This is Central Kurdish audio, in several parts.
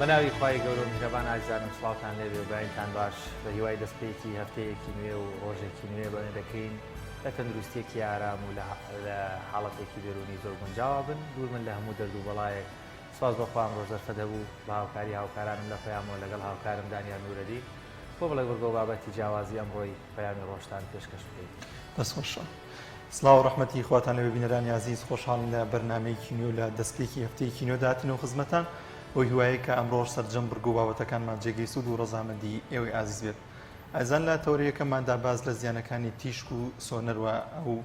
بەناوی خی گەورە میهرەبان ئازیزانم سڵاوتان لێبێ و باینتان باش بە هیوای دەستپێکی هەفتەیەکی نوێ و ڕۆژێکی نوێ بەڵێ دەکەین لە تەندروستێکی ئارام و لە حاڵەتێکی بێرونی زۆر گونجاوە بن دوور من لە هەموو دەرد و بەڵایەک سواز بەخوام ڕۆژەرفە دەبوو بە هاوکاری هاوکارانم لە پەیامەوە لەگەڵ هاوکارم دانیال نورەدی بۆ بڵێ بەرگۆ بابەتی جیاوازی ئەمڕۆی پەیامی ڕۆژتان پێشکەش بکەین. دەستخۆشە. سڵاو و ڕەحمەتی خواتان لە بینەرانی عزیز خۆشحاڵم لە بەرنامەیەکی نوێ لە دەستپێکی هەفتەیەکی نوێ داهاتینەوە خزمەتان بۆ هیوایە کە ئەمڕۆ سەرجەم بڕگو و بابەتەکانمان جێگەی سوود و ڕەزامەندی ئێوەی عزیز بێت. ئەزان لە تەورەیەکەماندا باز لە زیانەکانی تیشک و سۆنەرەوە ئەو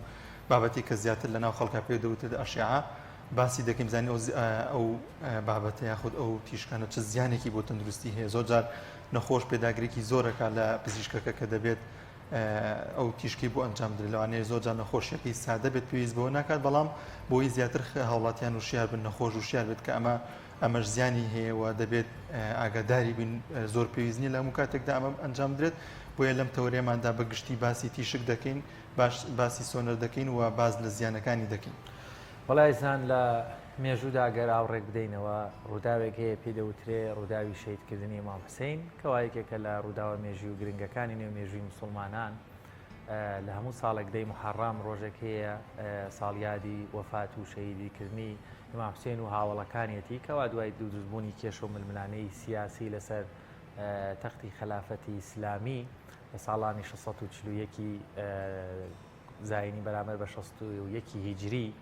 بابەتی کە زیاتر لەناو خەڵکا پێ دەوتێت ئەشیعە باسی دەکەیم زانی ئەو بابەتە یاخود ئەو تیشکانە چه زیانێکی بۆ تەندروستی هەیە. زۆر جار نەخۆش پێداگرێکی زۆرەکە لە پزیشکەکە کە دەبێت ئەو تیشکی بۆ ئەنجام درێت لەوانەیە زۆر جار نەخۆشیەکەی سادە بێت پێویست بەوە ناکات بەڵام بۆی زیاتر هاوڵاتیان وشیار بن نەخۆش وشیار بێت کە ئەمەش زیانی هەیەەوە دەبێت ئاگاداری بین زۆر پێویستنی لە هەموو کاتێکدا ئەمە ئەنجام درێت بۆیە لەم تەورێماندا بەگشتی باسی تیشک دەکەین باسی سۆنەر دەکەین و باز لە زیانەکانی دەکەین. بەڵایزان لە مێژوودا گەر ئاوڕێک بدەینەوە ڕووداوێک هەیە پێ دەوترێ ڕووداوی شەیدکردنی ئیمام حوسێین کەوایەکێکە لە ڕووداوە مێژووی و گرنگەکانی نێو مێژووی مسلمانان لە هەموو ساڵێک دەی محەڕام ڕۆژێک هەیە ساڵیادی وەفات و شەیدیکردنی ئیمام حوسێین و هاوڵەکانیەتی کەوا دوای دروستبوونی کێشە و ململانەی سیاسی لەسەر تەختی خلافەتی ئیسلامی لە ساڵانی 641 زاینی بەرامبەر بە 61 هیجری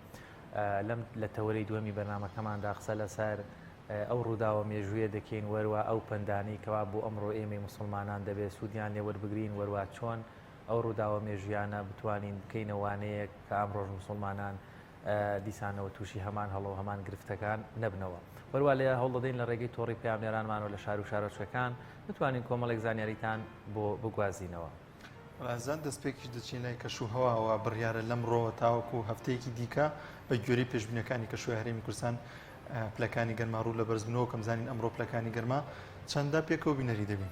لە تەوەرەی دووەمی بەرنامەکەماندا قسە لەسەر ئەو ڕووداوە مێژوویە دەکەین وەروە ئەو پندانەی کەوا بۆ ئەمڕۆ ئێمەی مسلمانان دەبێت سوودیان لێ وەربگرین وەروە چۆن ئەو ڕووداوە مێژویانە بتوانین بکەینەوانەیە کە ئەم ڕۆژ مسلمانان دیسانەوە تووشی هەمان هەڵە و هەمان گرفتەکان نەبنەوە. وەروە لێ هەوڵ دەدەین لە ڕێگەی تۆڕی پەیامبەرانمانەوە لە شار و شارۆچەکان بتوانین کۆمەڵێک زانیاریتان بۆ بگوازینەوە. ڕازان دەستپێکی دەچین لای کەشوهەواوە بڕیارە لەم ڕۆوە تاوەکو هەفتەیەکی دیکە بە گوێرەی پێشبینەکانی کەشوی هەرێمی کوردستان پلەکانی گەرما ڕوو لە بەرزبوونەوە کەم زانین ئەمڕۆ پلەکانی گەرما چەندە پێکەوە بینەری دەبین.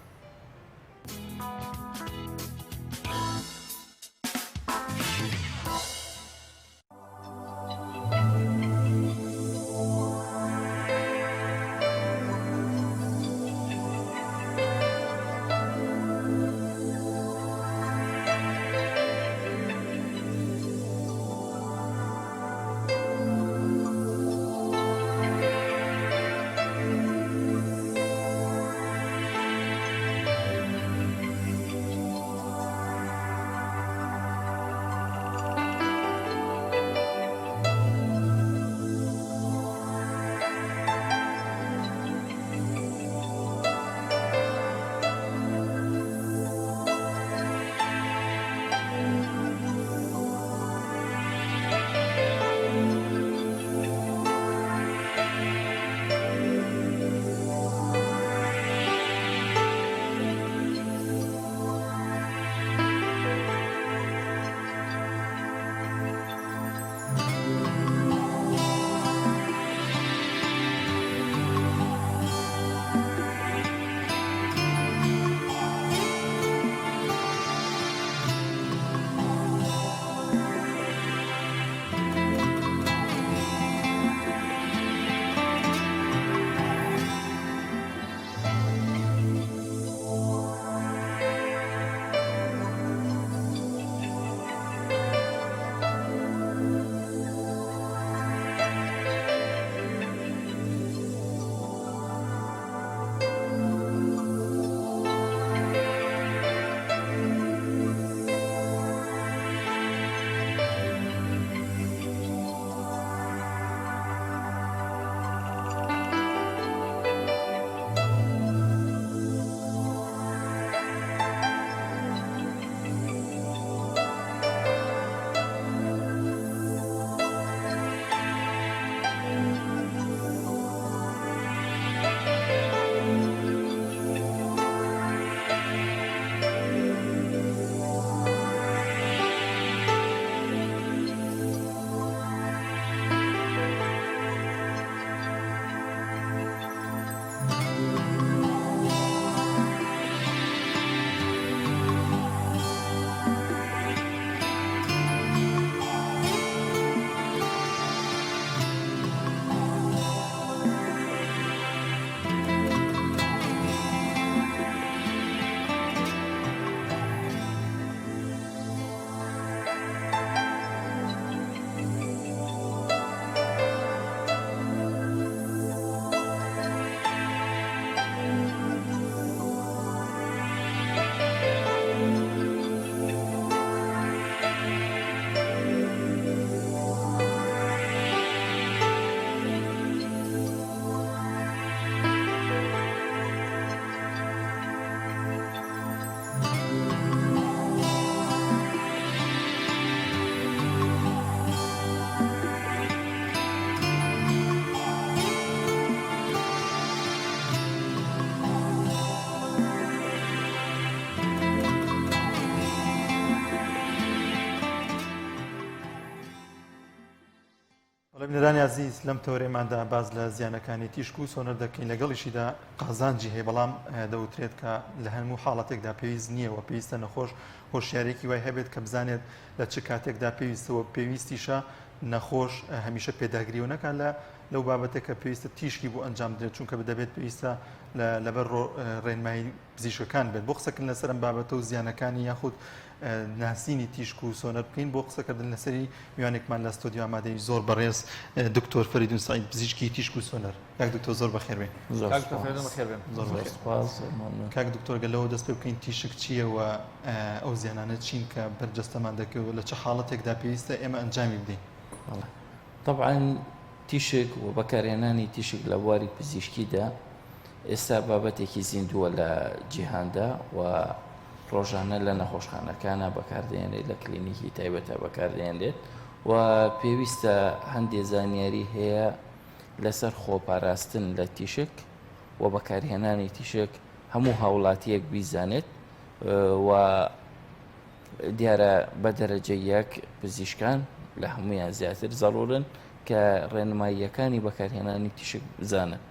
بینەرانی عزیز لەم تەورێماندا باز لە زیانەکانی تیشک و سۆنەر دەکەین لەگەڵیشیدا قازانجی هەیە بەڵام دەوترێت کە لە هەموو حاڵەتێکدا پێویست نییەوە پێویستە نەخۆش هۆشیارێکی وای هەبێت کە بزانێت لە چ کاتێکدا پێویستەوە پێویستیشە نەخۆش هەمیشە پێداگریەوە نەکان لەو بابەتێک کە پێویستە تیشکی بۆ ئەنجام درێت چونکە دەبێت پێویستە لەبەر ڕێنمایی پزیشکەکان بێت بۆ قسەکردن لەسەر ئەم بابەتە و زیانەکانی یاخود ناسینی تیشک و سۆنەر بکەین بۆ قسەکردن لەسەری میوانێکمان لە ستۆدیۆ ئامادەی زۆر بەڕێز دکتۆر فەریدون سعید پزیشکی تیشک و سۆنەر کاک دکتۆر زۆر بەخێر بێن کاک دکتۆر گەلەوە دەست پێ بکەین تیشک چییە و ئەو زیانانە چین کە بەرجەستەمان دەکەوێت لە چه حاڵەتێکدا پێویستە ئێمە ئەنجامی بدەین طبعا تیشک و بەکارهێنانی تیشک لە بواری پزیشکیدا ئێستا بابەتێکی زیندووە لە جیهاندا و ڕۆژانە لە نەخۆشخانەکانە بەکاردێنێت لە کلینیکی تایبەتە بەکاردێنێت و پێویستە هەندێک زانیاری هەیە لەسەر خۆپاراستن لە تیشک و بەکارهێنانی تیشک هەموو هاوڵاتیەک بیزانێت و دیارە بە دەرەجە یەک پزیشکان لە هەمویان زیاتر زەڕورن کە ڕێنماییەکانی بەکارهێنانی تیشک بزانن.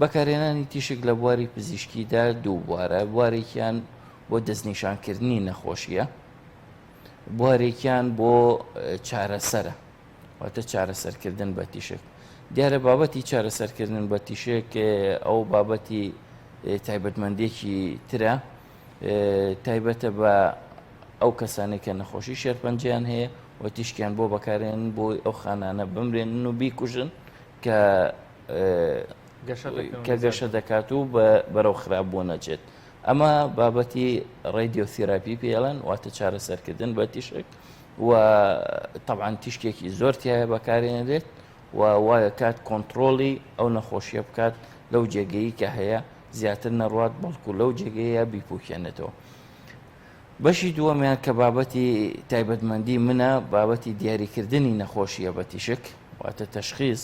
بەکارهێنانی تیشک لە بواری پزیشکیدا دوو بوارە، بوارێکیان بۆ دەستنیشانکردنی نەخۆشیە، بوارێکیان بۆ چارەسەرە، واتە چارەسەرکردن بە تیشک. دیارە بابەتی چارەسەرکردن بە تیشک ئەو بابەتی تایبەتمەندێکی ترە، تایبەتە بە ئەو کەسانی کە نەخۆشی شێرپەنجیان هەیە و تیشکیان بۆ بەکارێنن بۆ ئەو خانانە بمرێنن و بیکوژن کە گەشە دەکات و بەرەو خراپبوو نەچێت. ئەمە بابەتی ڕێدیۆتێراپی پێڵەن، واتە چارەسەرکردن بە تیشک و طبعاً تیشکێکی زۆر تایە بەکارێنرێت و وایە کات کۆنتترۆڵی ئەو نەخۆشیە بکات لەو جێگەی کە هەیە زیاتر نەڕات بەڵکو لەو جێگەیە بیپوکێنێتەوە. بەشی دووەمیان کە بابەتی تایبەتمەندی منە بابەتی دیاریکردنی نەخۆشیە بە تیشک، واتە تەشخیص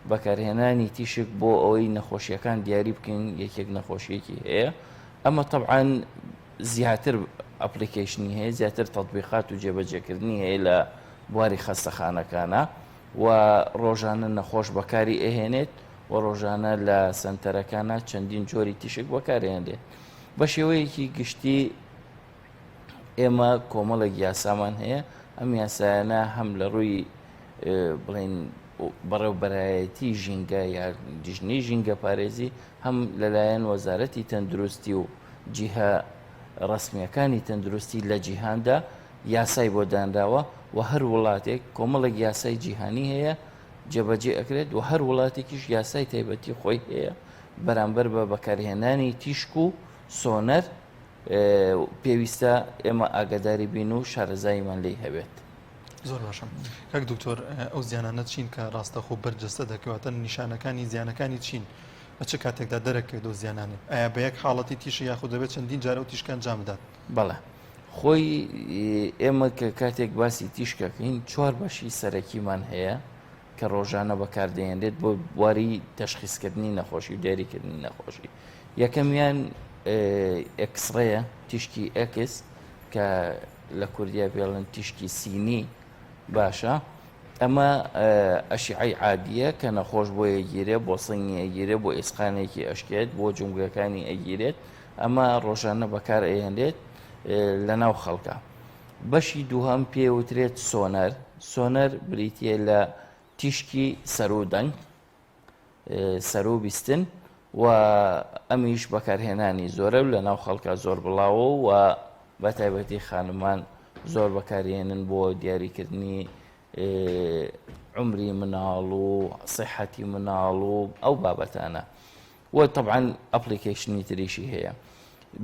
بەکارهێنانی تیشک بۆ ئەوەی نەخۆشیەکان دیاری بکەین یەکێک نەخۆشیەکی هەیە. ئەمە طبعاً زیاتر ئەپلیکیشنی هەیە، زیاتر تەطبیقات و جێبەجێکردنی هەیە لە بواری خەستەخانەکانە و ڕۆژانە نەخۆش بەکاری ئەهێنێت و ڕۆژانە لە سنتەرەکانە چەندین جۆری تیشک بەکارهێنرێت. بە شێوەیەکی گشتی ئێمە کۆمەڵێک یاسامان هەیە، ئەم یاسایانە هەم لە ڕووی بڵێن بەڕێوبەرایەتی ژینگە یا دیژنەی ژینگە پارێزی هەم لەلایەن وەزارەتی تەندروستی و جیهە ڕسمیەکانی تەندروستی لە جیهاندا یاسای بۆ دانراوە و هەر وڵاتێک کۆمەڵێک یاسای جیهانی هەیە جێبەجێ ئەکرێت و هەر وڵاتێکیش یاسای تایبەتی خۆی هەیە بەرامبەر بە بەکارهێنانی تیشک و سۆنەر پێویستە ئێمە ئاگاداری بین و شارەزاییمان لێی هەبێت. زۆر باشە کاک دکتۆر، ئەو زیانانە چین کە ڕاستەخۆ بەرجەستە دەکەواتە نیشانەکانی زیانەکانی چین بە چه کاتێکدا دەرەکەوێت و زیانانێ ئایا بە یەک حاڵەتی تیشی یاخود دەبێت چەندین جارە و تیشکان انجام بدات؟ بەڵێ خۆی ئێمە کە کاتێک باسی تیشکەکەین چوار بەشی سەرەکیمان هەیە کە ڕۆژانە بەکاردێنرێت بۆ بواری تەشخیصکردنی نەخۆشی و دیاریکردنی نەخۆشی. یەکەمیان ئەکسڕەیە، تیشکی ئەکس کە لە کوردیا پێڵن تیشکی سینی باشە. ئەمە ئەشیعەی عادیە کە نەخۆش بۆ ئەگیرێت، بۆ سنگی ئەگیرێت، بۆ ئیسقانێکی ئەشکێت، بۆ جونگەکانی ئەگیرێت. ئەمە ڕۆژانە بەکار ئەهێنرێت لە ناو خەڵکە. بەشی دووهەم پێوترێت سۆنەر. سۆنەر بریتیە لە تیشکی سەرودەنگ، سەروبیستن و ئەمیش بەکارهێنانی زۆرە لە ناو خەڵکە زۆر بڵاوە و بە تایبەتی خانمان زۆر بەکارهێنن بۆ دیاریکردنی عمری مناڵ و سیحەتی مناڵ و ئەو بابەتانە و طبعاً ئەپلیکیشنی تریشی هەیە.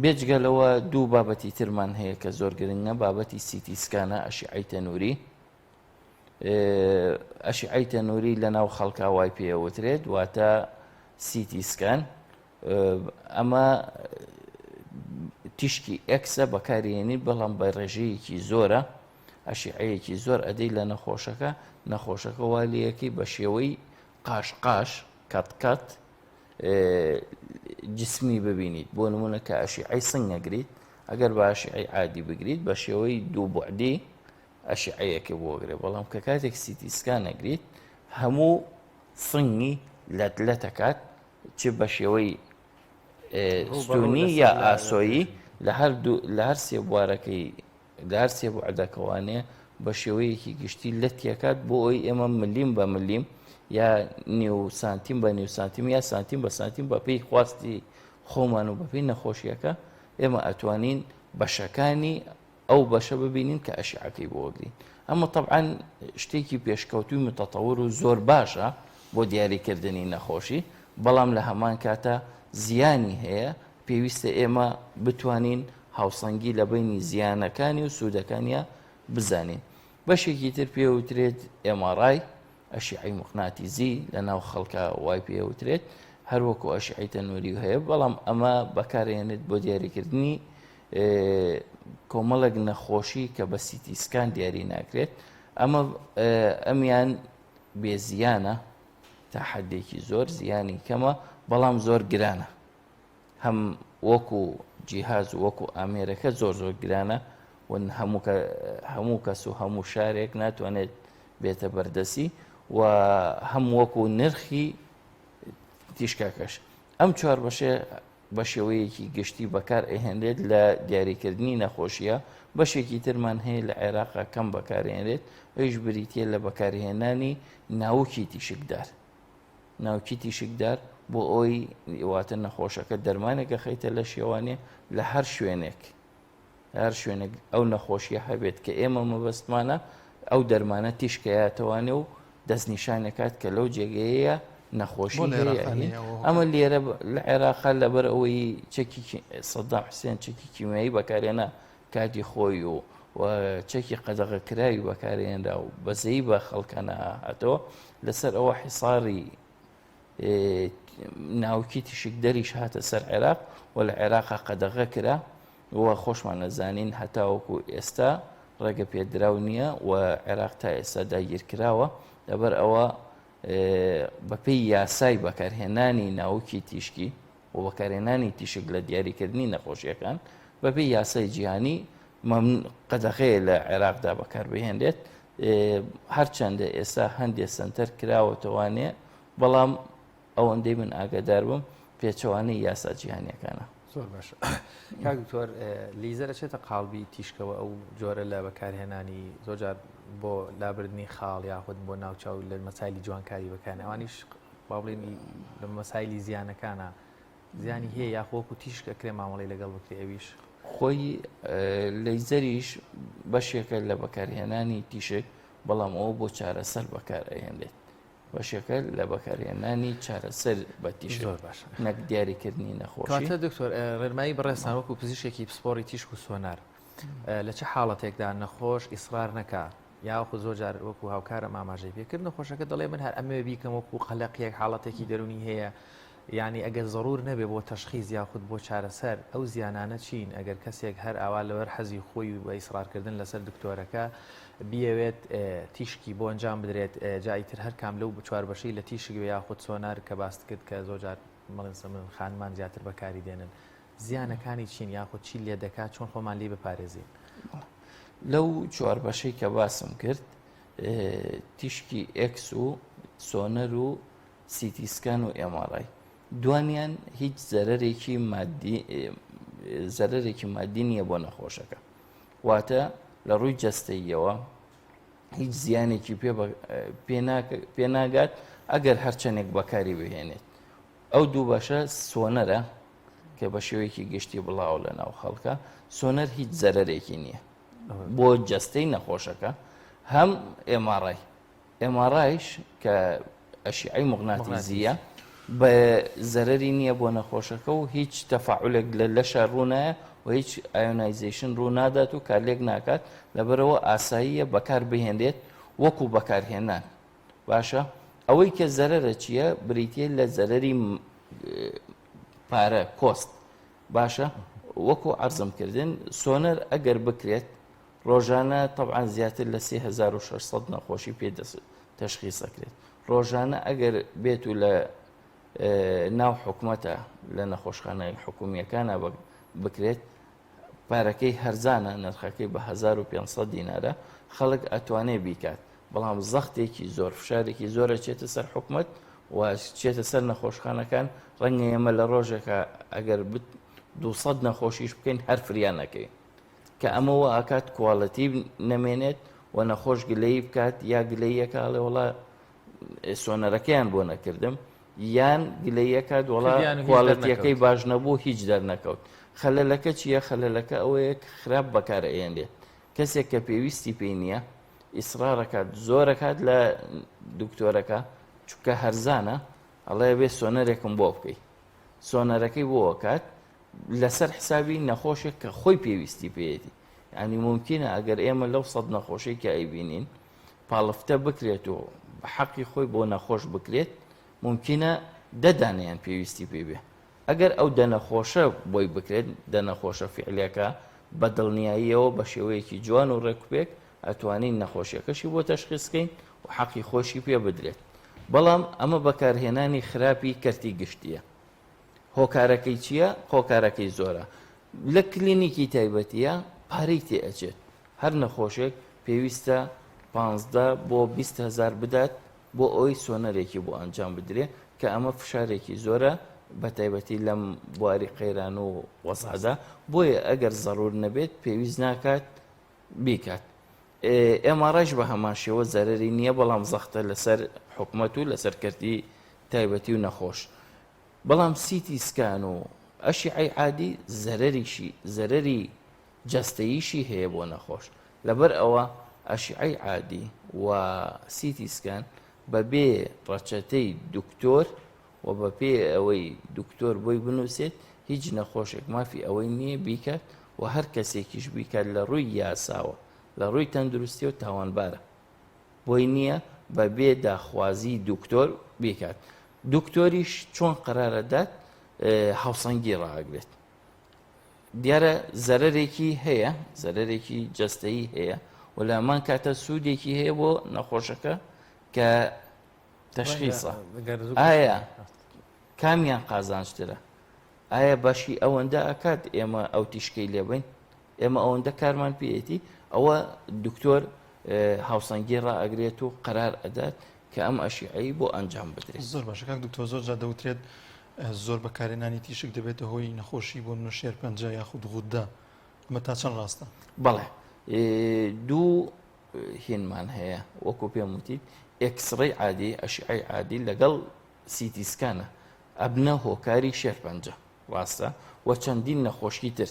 بێجگەلەوە دوو بابەتی ترمان هەیە کە زۆر گرنگە، بابەتی سیتی سکانە، ئەشیعەی تەنووری. ئەشیعەی تەنووری لە ناو خەڵکە وای پێوترێت، واتە سیتی سکان. ئەمە تیشکی ئەکسە بەکارهێنی بەڵام بە ڕێژەیەکی زۆرە، ئەشیعەیەکی زۆر ئەدەی لە نەخۆشەکە والیەکەی بە شێوەی قاشقاش کات جسمی ببینیت. بۆ نمونە کە ئەشیعەی سنگ نەگریت، ئەگەر بە ئەشیعەی عادی بگریت بە شێوەی دوو بوعدی ئەشعەیەکی بۆ وەگرێ بەڵام کە کاتێک سیتی سکان ئەگریت هەموو سنگی لەت دەکات چ بە شێوەی ستونی یا ئاسۆیی لە هەر سێ بوارەکەی لە هەر سێ بوعدەکەوانەیە بە شێوەیەکی گشتی لەتیەکات بۆ ئەوی ئێمە ملیم بە ملیم یا نیو سانتیم بە نیو سانتیم یا سانتیم بە سانتیم بە پێی خواستی خۆمان و بەپێی نەخۆشیەکە ئێمە ئەتوانین بەشەکانی ئەو بەشە ببینین کە ئەشعەکەی بۆ وەگرین. ئەمە طبعاً شتێکی پێشکەوتوی متەتەوەر و زۆر باشە بۆ دیاریکردنی نەخۆشی، بەڵام لە هەمان کاتە زیانی هەیە پێویستە ئێمە بتوانین هاوسەنگی لە بینی زیانەکانی و سوودەکانیە بزانین. بەشێکی تر پێوترێت MRI ئەشعەی مغناتیزی لە ناو خەڵکە وای پێوترێت، هەروەکو ئەشعەی تەنووری هەیە، بەڵام ئەمە بەکارهێنێت بۆ دیاریکردنی کۆمەڵێک نەخۆشی کە بە سیتی سکان دیاری ناکرێت. ئەمە ئەمیان بێزیانە تا حەدێکی زۆر زیانی کەمە، بەڵام زۆر گرانە، هەم وەکو جیهاز و وەکو ئامێرەکە زۆر گرانە و هەموو کەس و هەموو شارێک ناتوانێت بێتە بەردەسی و هەم وەکو نرخی تیشکاکەش. ئەم چوار بەشێ بە شێوەیەکی گشتی بەکار ئەهێنرێت لە دیاریکردنی نەخۆشیە. بەشێکی ترمان هەیە لە عێراقا کەم بەکارهێنرێت، ئەویش بریتە لە بەکارهێنانی ناوکی تیشکدار. ناوکی تیشکدار بۆ ئەوی واتە نەخۆشەکە دەرمانێکە خەیتە لە شێوانێ لە هەر شوێنێک ئەو نەخۆشیە هەبێت کە ئێمە مەبەستمانە ئەو دەرمانە تیشکەیەتەوانێ و دەستنیشانەکات کە لەو جێگەیە نەخۆشی هەیە. ئەمە لێرە لە عێراقا لەبەر ئەوەی چەکی سەدام حوسێن چەکی کیمیایی بەکارێنە کاتی خۆی و چەکی قەدەغەکراوی بەکارێنرا و بەزەی بە خەڵکانە هاتەوە لەسەر ئەوە حیساری ناوکی تیشکدەریش هاتە سەر عێراق و لە عێراقا قەدەغە کرا و خۆشمان نەزانین هەتاوەکو ئێستا ڕێگە پێدراو نییە و عێراق تا ئێستا داگیرکراوە لەبەر ئەوە بەپێی یاسای بەکارهێنانی ناوکی تیشکی و بەکارهێنانی تیشک لە دیاریکردنی نەخۆشیەکان بەپێی یاسای جیهانی قەدەغەیە لە عێراقدا بەکاربهێنرێت. هەرچەندە ئێستا هەندێک سنتەر کراوەتەوانێ، بەڵام ئەوەندەی من ئاگادار بم پێچەوانەی یاسا جیهانیەکانە. زۆر باشە. کاک دکتۆر لیزە دەچێتە قاڵبی تیشکەوە ئەو جۆرە لە بەکارهێنانی زۆرجار بۆ لابردنی خاڵ یاخود بۆ ناوچاو لە مەسایلی جوانکاری بەکارێنێ، ئەوانیش با بڵێن لە مەسایلی زیانەکانە زیانی هەیە یاخۆکو تیشک ئەکرێ مامەڵەی لەگەڵ بکرێ. ئەویش خۆی لەیزەریش بەشێکە لە بەکارهێنانی تیشک، بەڵام ئەوە بۆ چارەسەر بەکار ئەهێنرێت. بەشێکە لە بەکارهێنانی چارەسەر بە تیشک زۆر باشە، نەک دیاریکردنی نەخۆشی. کاتە دکتۆر ڕێنمایی بەڕێستان وەکو پزیشکێکی پسپۆری تیشک و سۆنار لە چه حاڵەتێکدا نەخۆش ئیسرار نەکا یاخود زۆر جار وەکو هاوکارە ماماژەی پێکرد نەخۆشەکە دەڵێ من هەر ئەمێ بیکەم وەکو قەلەقیەک حاڵەتێکی دەرونی هەیە، یعنی ئەگەر ضرور نەبێ بۆ تەشخیص یاخود بۆ چارەسەر ئەو زیانانە چین؟ ئەگەر کەسێک هەر ئاوا لەوەر حەزی خۆی و ئیسرارکردن لەسەر دکتۆرەکە بیەوێت تیشکی بۆ ئەنجام بدرێت، جایتر هەر کام لەو چوار بەشەی لە تیشک یاخود سۆنار کە باست کرد کە زۆر جار مەڵێن خانمان زیاتر بەکاری دێنن، زیانەکانی چین یاخود چی لێ دەکات، چۆن خۆمان لێ بپارێزین؟ لەو چوار بەشەی کە باسم کرد، تیشکی ئێکس و سۆنەر و سیتی سکان و MRI دوانیان هیچ زەرەرێکی مادی نییە بۆ نەخۆشەکە، واتە لە ڕووی جەستەییەوە هیچ زیانێکی پێ ناگات ئەگەر هەرچەندێک بەکاری بهێنێت. ئەو دوو بەشە سۆنەرە کە بە شێوەیەکی گشتی بڵاو لە ناو خەڵکە، سۆنەر هیچ زەرەرێکی نییە بۆ جەستەی نەخۆشەکە. هەم MRIش کە ئەشعەی مغناتیزیە بە زەرەری نییە بۆ نەخۆشەکە و هیچ تەفاعولێک لە لەشە ڕوونایە و هیچ ئایۆنایزیشن ڕوو نادات و کارلێک ناکات، لەبەرەوە ئاساییە بەکار بهێنرێت وەکو بەکارهێنان. باشە، ئەوەی کە زەرەرە چییە؟ بریتە لە زەرەری پارە کۆست. باشە، وەکو عەرزم کردن سۆنەر ئەگەر بکرێت ڕۆژانە طبعاً زیاتر لە 3600 نەخۆشی پێ تەشخیصەکرێت. ڕۆژانە ئەگەر بێت و لە ناو حکومەتە لە نەخۆشخانەی حکومیەکانە بکرێت پارەکەی هەرزانە نرخەکەی بە 1500 دینارە خەڵک ئەتوانێ بیکات بەڵام زەختێکی زۆر فشارێکی زۆرە چێتە سەر حکومت و چێتە سەر نەخۆشخانەکان ڕەنگە ئێمە لە ڕۆژێکە ئەگەر 200 نەخۆشیش بکەین هەر فریان نەکەین کە ئەمەوە ئاکات کوواڵەتی نەمێنێت و نەخۆش گلەی بکات یا گلەیەکڵێ وڵا سۆنەرەکەیان بۆ نەکردم یان گلەیەکات وڵا کوواڵەتیەکەی باش نەبوو هیچ دەرنەکەوت خەلەلەکە چییە خەلەلەکە ئەوەیە خراپ بەکارە ئێندێت کەسێک کە پێویستی پێی نییە ئیسرارەکات زۆرەکات لە دکتۆرەکە چونکە هەرزانە ئەڵێ بێ سۆنەرێکم بۆ بکەیت سۆنەرەکەی بۆکات لەسەر حسابی نەخۆشێک کە خۆی پێویستی پێێتی ینی ممکنە ئەگەر ئێمە لەو 100 نەخۆشی کە ئەیبینین پاڵفتە بکرێت و بە حەقی خۆی بۆ نەخۆش بکرێت ممکنە دەدانیان پێویستی پێ بێ ئەگەر ئەو دەنەخۆشە بۆی بکرێت دەنەخۆشە فعلەکە بە دڵنیاییەوە بە شێوەیەکی جوان و ڕێکوپێک ئەتوانین نەخۆشیەکەشی بۆ تەشخیصکەین و حەقی خۆشی پێ بدرێت بەڵام ئەمە بەکارهێنانی خراپی کەرتی گشتیە هۆکارەکەی چییە؟ هۆکارەکەی زۆرە لە کلینیکی تایبەتیە پارەی تێ ئەچێت هەر نەخۆشێک پێویستە 15 بۆ 20,000 بدات بۆ ئەوی سۆنەرێکی بۆ ئەنجام بدرێت کە ئەمە فشارێکی زۆرە بە تایبەتی لەم بواری قەیران و وەسعدا بۆیە ئەگەر زەڕور نەبێت پێویست ناکات بیکات ئێمەڕژ بە هەمان شێوە زەرری نییە بەڵام زەختە لەسەر حکومەت و لەسەر کردی تایبەتی و نەخۆش بەڵام سیتی سکان و ئەشیعی عادی زەرری جەستەییشی هەیە بۆ نەخۆش لەبەر ئەوە ئەشیعی عادی و سیتی سکان بەبێ ڕەچەتەی دکتۆر و بە پێ ئەوەی دکتۆر بۆی بنووسێت هیچ نەخۆشێک مافی ئەوەی نییە بیکات و هەر کەسێکیش بیکات لە ڕووی یاساوە لە ڕووی تەندروستی و تاوانبارە بۆی نییە بە بێ داخوازی دکتۆر بیکات دکتۆریش چۆن قەرارەدات هاوسەنگی ڕاگرێت دیارە زەرەرێکی هەیە زەرەرێکی جەستەیی هەیە و لەمان کاتە سوودێکی هەیە بۆ نەخۆشەکە کە تەشخیصە ئایا کامیان قازانشترە ئایا باشی ئەوەندە ئەکات ئێمە ئەو تیشکەی لێبین ئێمە ئەوەندە کارمان پێێتی ئەوە دکتۆر هاوسەنگی ڕائەگرێت و قەرار ئەدات کە ئەم ئەشیعەیی بۆ ئەنجام بدرێت زۆر باشە کاک دکتۆر زۆر جا دەوترێت زۆر بەکارێنانی تیشک دەبێتە هۆی نەخۆشی بۆ منە شێرپەنجە یاخود غودا ئەمە تا چەند ڕاستە بەڵێ دوو هێنمان هەیە وەکو پێم وتیت ئێکسڕەی عادی ئەشیعەی عادی لەگەڵ سیتی سکانە ئەبنە هۆکاری شێرپەنجە ڕاستە و چەندین نەخۆشی تر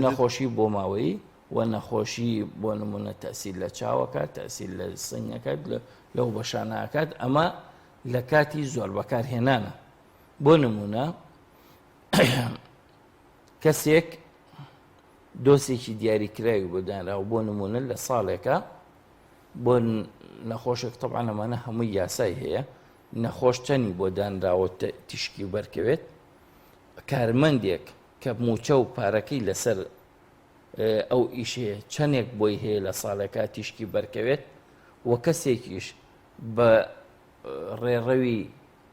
نەخۆشی بۆ ماوەی و نەخۆشی بۆ نمونە تەسیل لە چاوەکات تەسیل لە سنگەکەت لەو بەشانەکات ئەمە لە کاتی زۆر بەکارهێنانە بۆ نمونە کەسێک دۆسێکی دیاریکراوی بۆ دانراوە بۆ نمونە لە ساڵێکە بۆ نەخۆشێک تەبعاً ئەمانە هەمووی یاسای هەیە نەخۆش چەندی بۆ دانراوە تیشکی بەرکەوێت کارمەندێک کە موچە و پارەکەی لەسەر ئەو ئیشەیە چەندێک بۆی هەیە لە ساڵێکە تیشکی بەرکەوێت و کەسێکیش بە ڕێڕەوی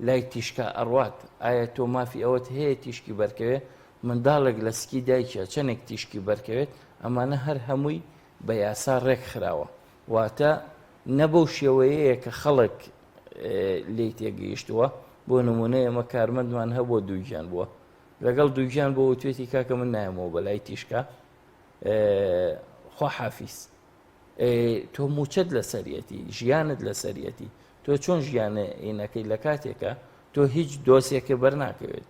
لای تیشکە ئەڕوات ئایا تۆ مافی ئەوەت هەیە تیشکی بەرکەوێت منداڵێک لە سکی دایکە چەندێک تیشکی بەرکەوێت ئەمانە هەر هەمووی بە یاسا ڕێک خراوە واتە نەبەو شێوەیەیە کە خەڵک لی تێگەیشتووە بۆ نمونە ئەمە کارمەندمان هەبووە دووگیان بووە لەگەڵ دووگیان بۆ توێتی کاکە من نایەمەوە بەلای تیشکە خوا حافیز تۆ موچەت لە سەریەتی ژیانت لە سەریەتی تۆ چۆن ژیانە عینەکەی لە کاتێکە تۆ هیچ دۆسێکە بەرناکەوێت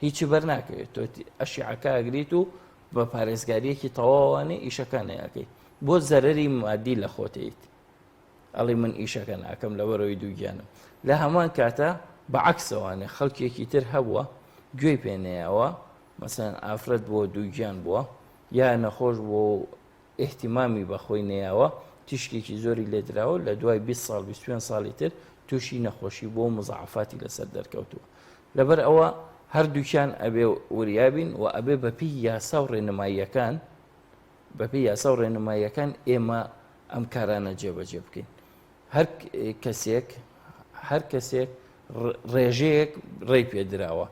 هیچی بەرناکەوێت تۆ ئەشیعەکە ئەگریت و بە پارێزگاریەکی تەواوانێ ئیشەکانەیەکەی بۆ زەرەری مادی لە خۆتیت ئەڵێ من ئیشەکە ناکەم لەبەرەوەی دووگیانم لە هەمان کاتە بەعەکسەوانێ خەڵکێکی تر هەبووە گوێی پێنەیەوە مەسەن ئافرەت بۆ دووگیان بووە یا نەخۆش بۆ ئێحتیمامی بەخۆی نەیەوە تیشکێکی زۆری لێدراوە لە دوای 20 ساڵ 25 ساڵی تر تووشی نەخۆشی بۆ مزعفاتی لەسەر دەرکەوتووە لەبەر ئەوە هەردووکیان ئەبێ وریابین و ئەبێ بەپی یاسا و ڕێنماییەکان ئێمە ئەم کارانە جێبەجێ بکەین هەر کەسێک ڕێژەیەک ڕێی پێدراوە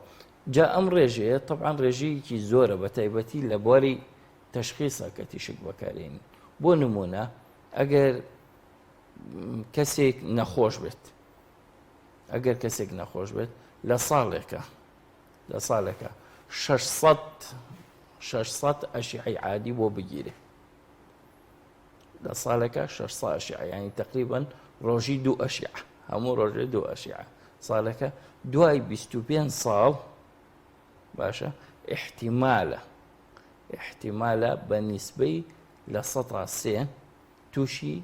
جا ئەم ڕێژەیە طبعاً ڕێژەیەکی زۆرە بە تایبەتی لە بواری تەشخیصە کە تیشک بەکارێنین. بۆ نمونە ئەگەر کەسێک نەخۆش بێت، ئەگەر کەسێک نەخۆش بێت لە ساڵێکە 600 ئەشیعەی عادی بۆ بگیرێ، لە ساڵێکە 600 ئەشیعە، یعنی تقریباً ڕۆژی 2 ئەشیعە، هەموو ڕۆژێ 2 ئەشیعە ساڵەکە. دوای 25 ساڵ باشە احتیمالە بە نیسبەی لە 100 تووشی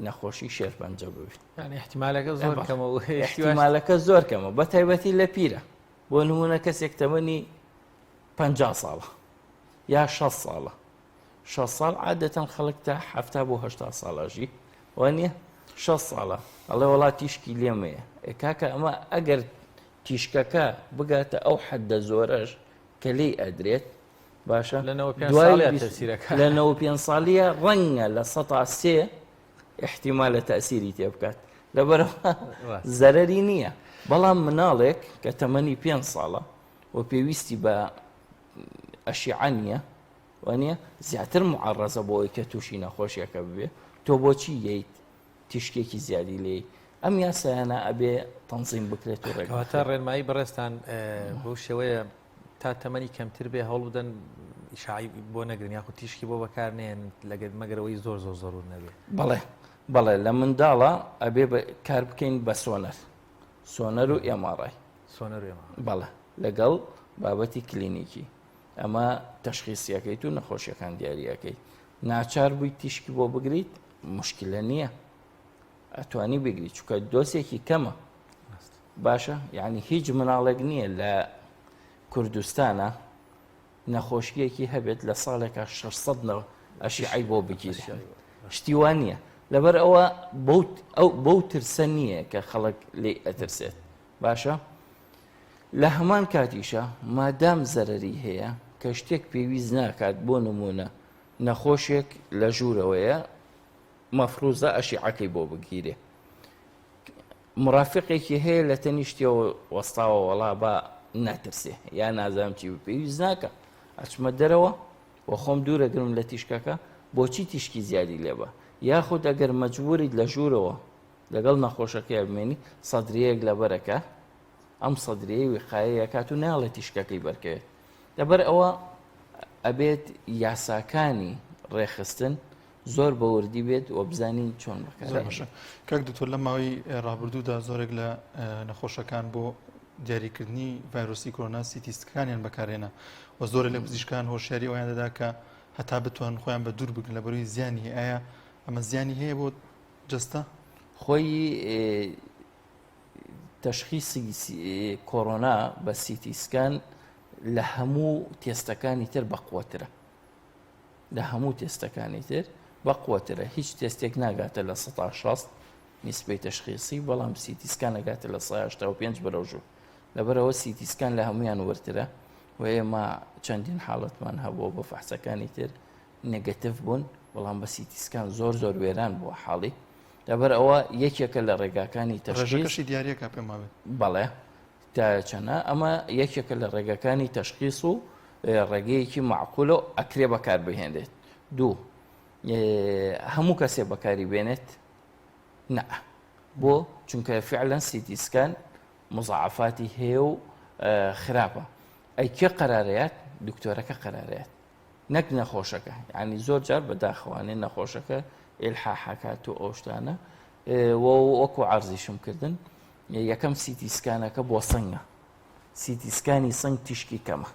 نەخۆشی شێرپەنجە ببێت. یعنی احتیمالەکە زۆر کەمە، احتیمالەکە زۆر کەمە بە تایبەتی لە پیرە. بۆ نمونە کەسێک تەمەنی 50 ساڵە یا 6 ساڵە، 6 ساڵ عادەتەن خەڵک تا 70 بۆ 80 ساڵەژی وانە 6 ساڵە ئەڵێ وڵات تیشکی لێمەیە. کاکە ئەمە ئەگەر تیشکەکە بگاتە ئەو حەدە زۆرەش کە لێی ئەدرێت باشە لە 95 ساڵیە ڕەنگە لە 100 احتیمالە تەسیری تێ بکات، لەبەرەوە زەرەری نییە. بەڵام مناڵێک کە تەمەنی 5 ساڵە و پێویستی بە ئەشیعە نییە وانە زیاتر معڕەزە بۆ ئەوەی کە تووشی نەخۆشیەکە ببێ، تۆ بۆچی ییت تیشکێکی زیادی لێ؟ ئەم یاسایانە ئەبێ تەنزیم بکرێت و ڕێگەواتە ڕێنمایی بەڕێستان بۆ شێوەیە تا تەمەنی کەمتر بێ هەوڵ بدەن ئیشاعی بۆ نەگرن یاخود تیشکی بۆ بەکارنێن لەگەر مەگەرەوەی زۆر زۆر نەبێت. بەڵێ لە منداڵە ئەبێ کار بکەین بە سۆنەر و ئێماڕای بەڵێ لەگەڵ بابەتی کلینیکی. ئەمە تەشخیصیەکەیت و نەخۆشیەکان دیاریەکەیت. ناچار بووی تیشکی بۆ بگریت مشکلە نییە، ئەتوانی بگریت چونکە دۆسێکی کەمە باشە. یعنی هیچ مناڵێک نییە لە کوردستانە نەخۆشیەکی هەبێت لە ساڵێکە 600 ئەشیعەی بۆ بگیرێت، شتیوان نییە. لەبەر ئەوە بەو ترسە نییە کە خەڵک لێ ئەترسێت باشە. لە هەمان کاتیشە مادام زەرەری هەیە کە شتێک پێویست ناکات، بۆ نمونە نەخۆشێک لە ژوورەوەیە مەفروزە ئەشیعەکەی بۆ بگیرێ، مرافقێکی هەیە لە تەنیشتیەوە وەستاوە وەڵا بە ناترسێ یا نازانم چی پێویست ناکە ئەچمە دەرەوە و خۆم دوورەگرم لە تیشکەکە بۆچی تیشکی زیادی لێبە، یاخود ئەگەر مەجبوریت لە ژوورەوە لەگەڵ نەخۆشەکەی بمێنی سەدرەیەک لەبەرەکە، ئەم سەدرەیە وقایەکات و ناڵێ تیشکەکەی بەرکەوێت. لەبەر ئەوە ئەبێت یاساکانی ڕێخستن زۆر بەوردی بێت و بزانین چۆن بەکارێنین. کاک دکتۆر لە ماوەی ڕابردوودا زۆرێک لە نەخۆشەکان بۆ دیاریکردنی ڤایرۆسی کۆرۆنا سیتی سکانیان بەکارێنە و زۆرە لە پزیشکان هۆشیاری ئەویان دەدا کە هەتا بتوان خۆیان بە دوور بگرن لە بەروی زیانی. ئایا ئەمە زیانی هەیە بۆ جەستە؟ خۆی تەشخیصی کۆرۆنا بە سیتی سکان لە هەموو تێستەکانی تر بەقوترە، لە هەموو تێستەکانی تر بەقوترە. هیچ تێستێک ناگاتە لە 160 نیسبەی تەشخیصی، بەڵام سیتی سکان نەگاتە لە 185 بەرەوژوو. لەبەرەوە سیتی سکان لە هەمویان وەرترە و ئێمە چەندین حاڵەتمان هەبووە بۆ فەحسەکانی تر نێگەتیڤ بوون، بەڵام بە سیتی سکان زۆر وێران بووە حاڵی. لەبەر ئەوە یەکێکە لە ڕێگاکانی تەشخیصی دیارەکە پێما بێت. بەڵێ تا چەنە ئەمە یەکێکە لە ڕێگاکانی تەشخیص و ڕێگەیەکی معقولە و ئەکرێ بەکاربهێنرێت. دوو هەموو کەسێ بەکاری بێنێت نە، بۆ چونکە فعلا سیتی سکان مزعفاتی هەیە و خراپە. ئەیکێ قەرارەیەت دکتۆرەکە قەرارەیەت نەک نەخۆشەکە، یعنی زۆر جار بەداخەوانێ نەخۆشەکە ئێلحاحەکات و ئەو شتانە وەکو عەرزیشم کردن. یەکەم سیتی سکانەکە بۆ سنگە، سیتی سکانی سنگ تیشکی کەمە،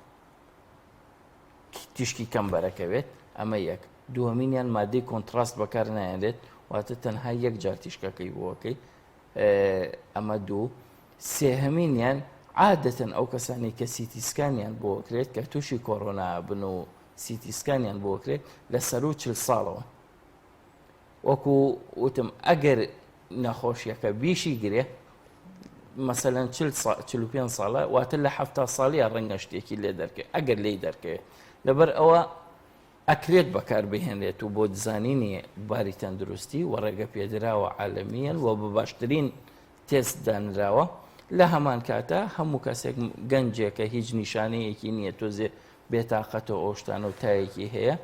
تیشکی کەم بەرەکەوێت، ئەمە یەک. دووەمینیان مادەی کۆنتراست بەکار نایێنرێت، واتە تەنها یەک جار تیشکەکەی بۆکەی، ئەمە دوو. سێهەمینیان عادەتەن ئەو کەسانی کە سیتی سکانیان بۆکرێت کە تووشی کۆرۆنا بن و سیتی سکانیان بۆکرێت لە سەر و 40 ساڵەوە. وەکو وتم ئەگەر نەخۆشیەکە بیشی گرێ مەسەلەن 45 ساڵە واتە لە 70 ساڵیە ڕەنگە شتێکی لێ دەرکێت ئەگەر لێی دەرکەوێت. لەبەر ئەوە ئەکرێت بەکاربهێنرێت و بۆ دزانینی باری تەندروستی و ڕێگە پێدراوە عالەمیەن و بە باشترین تێست دانراوە لە هەمان کاتە هەموو کەسێک گەنجێکە هیچ نیشانەیەکی نییە تۆزێ بێتاقەتەوە ئۆشتانە و تایەکی هەیە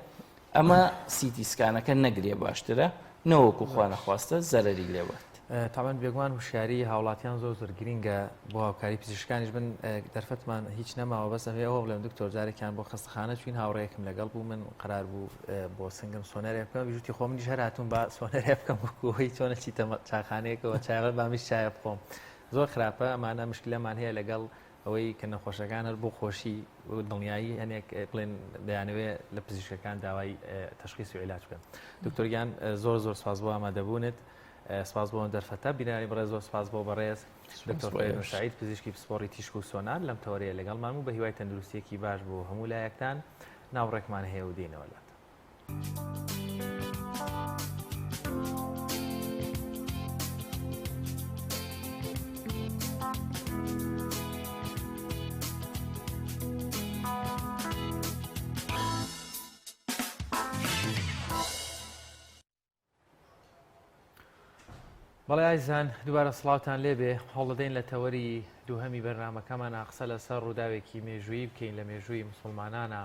ئەمە سیتیسکانەکە نەگرێ باشترە نەوەکو خوا نەخواستە زەرری لێوەت. تاوان بێگومان وشیاری هاوڵاتیان زۆر زۆر گرینگە بۆ هاوکاری پزیشکانیش بن دەرفەتمان هیچ نەماوە بەس ئەوە بڵێم دکتۆر جارێکیان بۆ خەستەخانە چوین هاوڕێیەکم لەگەڵ بوو من قرار بوو بۆ سنگم سۆنەرێ بکەم ویژوتی خۆ منیش هەر هاتووم بە سۆنەرێ بکەم وەکوی چۆنە چیتە چاخانەیەکەوە چاغل بامیش چایە بخۆم زۆر خراپە ئەمانە مشکلەمان هەیە لەگەڵ ئەوەی کە نەخۆشەکان هەر بۆ خۆشی دڵنیایی هەنێک بڵێن دەیانەوێت لە پزیشکەکان داوای تەشخیص و عیلاج بکەن. دکتۆریان زۆر زۆر سپاس بۆ ئامادەبوونت. سپاس بۆ دەرفەتە بینایی بەڕێز زۆر سپاس بۆ بەڕێز دکتۆر شعید پزیشکی پسپۆڕی تیشک و سۆنان لەم تەوەرەیە لەگەڵمان و بە هیوای تەندروستیەکی باش بۆ هەموو لایەکتان ناوڕێکمان هەیە و دێنەوە لات. بەڵێ ئایزان دووبارە سڵاوتان لێبێ هەوڵدەین لە تەوەری دووهەمی بەرنامەکەمان قسە لەسەر ڕووداوێکی مێژووی بکەین لە مێژووی مسلمانانە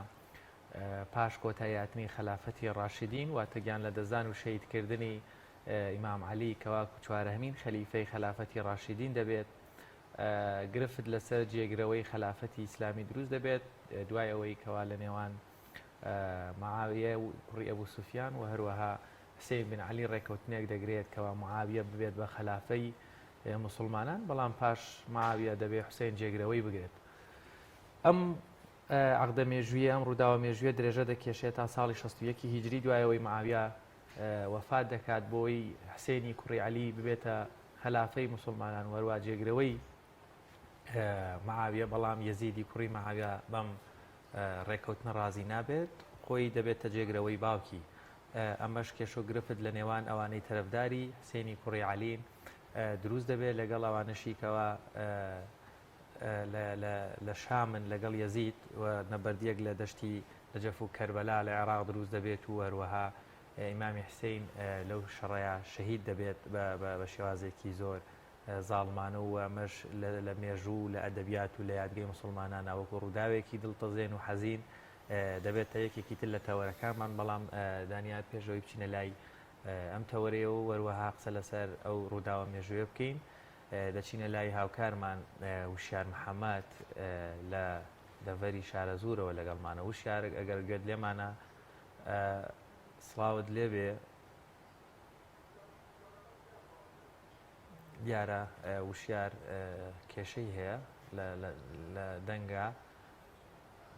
پاش کۆتاییاتنی خلافەتی ڕاشدین واتە گیان لە دەزان و شەیدکردنی ئیمام عەلی کەوا چوارەهەمین خەلیفەی خلافەتی ڕاشدین دەبێت گرفت لەسەر جێگرەوەی خلافەتی ئیسلامی دروست دەبێت دوای ئەوەی کەوا لە نێوان معاویە و کوڕی ئەبوو سوفیان و هەروەها حسین بن عەلی ڕێکەوتنێک دەگرێت کەوا معاویە ببێت بە خلافەی مسلمانان بەڵام پاش معاویە دەبێت حسین جێگرەوەی بگرێت. ئەم عەقدە مێژوویە ئەم ڕووداوە مێژوویە درێژە دەکێشێت تا ساڵی 61 هیجری دوایەوەی معاویە وەفات دەکات بۆی حسێنی کوڕی عەلی ببێتە خلافەی مسلمانان وەروە جێگرەوەی معاویە بەڵام یەزیدی کوڕی معاویە بەم ڕێکەوتنە ڕازی نابێت خۆی دەبێتە جێگرەوەی باوکی. ئەمەش کێش و گرفت لە نێوان ئەوانەی تەرەفداری حسێنی کوڕی عەلین دروست دەبێت لەگەڵ ئەوانەشیکەوە لە شامن لەگەڵ یەزید و نەبەردیەک لە دەشتی نەجەف و کەربەلا لە عێراق دروست دەبێت و هەروەها ئیمامی حسین لەو شەڕەیە شەهید دەبێت بە شێوازێکی زۆر زاڵمانە و ئەمەش لە مێژوو لە ئەدەبیات و لە یادگەی مسلمانان وەکو ڕووداوێکی دڵتەزێن و حەزین دەبێت تا یەکێکی تر لە تەوەرەکانمان بەڵام دانیات پێشەوەی بچینە لای ئەم تەوەرەیە و وەروەها قسە لەسەر ئەو ڕووداوە مێژوویە بکەین دەچینە لای هاوکارمان وشیار محەممەد لە دەڤەری شارە زوورەوە لەگەڵمانە وشیار ئەگەر گوێت لێمانە سڵاوت لێبێ دیارە وشیار کێشەی هەیە لە دەنگە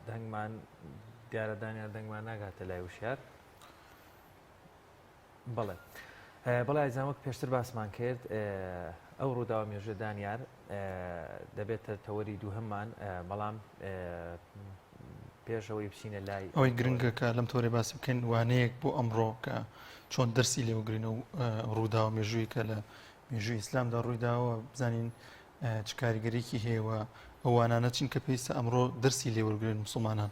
دەنگمان دیارە دانیار دەنگمان ناگاتە لای وشیار بڵێ بەڵێ ئایزانوەک پێشتر باسمان کرد ئەو ڕووداوە مێژووە دانیار دەبێتە تەوەری دووهەممان بەڵام پێشەوەی بچینە لای ئەوەی گرنگە کە لەم تۆرێ باسی بکەین وانەیەک بۆ ئەمڕۆ کە چۆن دەرسی لێوەگرینە و ڕووداوە مێژووی کە لە مێژووی ئیسلامدا ڕوویداوە بزانین چ کاریگەریەکی هەیەوە ئەوانانە چین کە پێویستە ئەمڕۆ دەرسی لێوەرگرن مسلمانان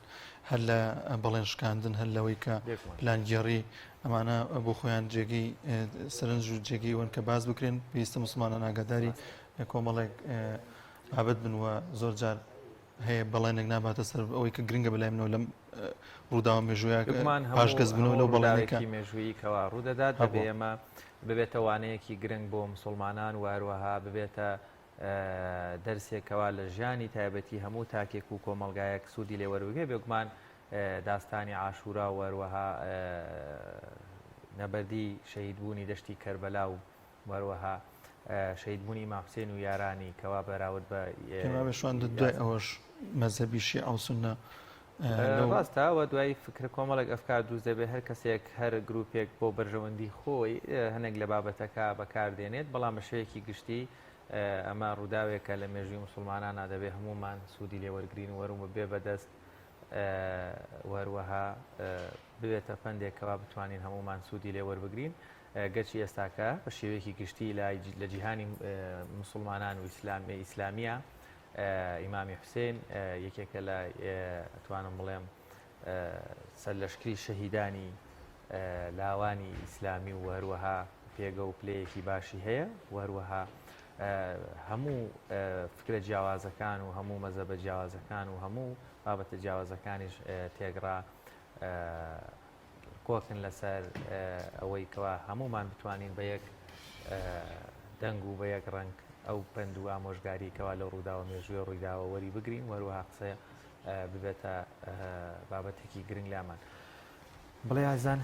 هەر لە بەڵێن شکاندن هەر لەوەی کە پلانگێڕی ئەمانە بۆ خۆیان جێگەی سەرنج و جێگەی وەن کە باز بکرێن پێویستە مسلمانان ئاگاداری کۆمەڵێک بابەت بن وە زۆر جار هەیە بەڵێنێک ناباتە سەر ئەوەی کە گرنگە بەلای منەوە لەم ڕووداوە مێژوویە پاشگەز بنەوە لەو بەڵێنێکی مێژووی کەوا ڕوودەدات دەبێ ئێمە ببێتە وانەیەکی گرنگ بۆ مسلمانان و هەروەها ببێتە دەرسێکەوە لە ژیانی تایبەتی هەموو تاکێک و کۆمەلگایەک سوودی لێوەربگێ بێگومان داستانی عاشورا و هەروەها نەبەردی شەهیدبوونی دەشتی کەربەلا و هەروەها شەهیدبوونی ئیمام حوسێن و یارانی کەوا بەراورد بە شوان دوای ئەوەش مەزهبی شیعە و سونە ڕاستەوە دوای فکر کۆمەڵێک ئەفکار دروست دەبێت هەر کەسێک هەر گروپێک بۆ بەرژەوەندی خۆی هەنێک لە بابەتەکە بەکاردێنێت بەڵام بە شەیەکی گشتی ئەمە ڕووداوێکە لە مێژووی مسلمانانە دەبێت هەمومان سوودی لێوەرگرین وەرومە بێ بەدەست وەروەها ببێتە فەندێکەوە بتوانین هەمومان سوودی لێوەربگرین گەچی ئێستاکە بە شێوەیەکی گشتی لە جیهانی مسلمانان و ئیسلامیە ئیمامی حوسێن یەکێکە لە ئەتوانم بڵێم سەرلەشکری شەهیدانی لاوانی ئیسلامی و هەروەها پێگە و پلەیەکی باشی هەیە و هەروەها هەموو فکرە جیاوازەکان و هەموو مەزەبە جیاوازەکان و هەموو بابەتە جیاوازەکانیش تێگڕا کۆکن لەسەر ئەوەی کەوا هەمومان بتوانین بە یەک دەنگ و بە یەک ڕنگ ئەو پند و ئامۆژگاریکەوە لە ڕووداوە مێژووی ڕوویداوە وەری بگرین وەروەها قسە ببێتە بابەتێکی گرنگ لامان. بڵێ ئازان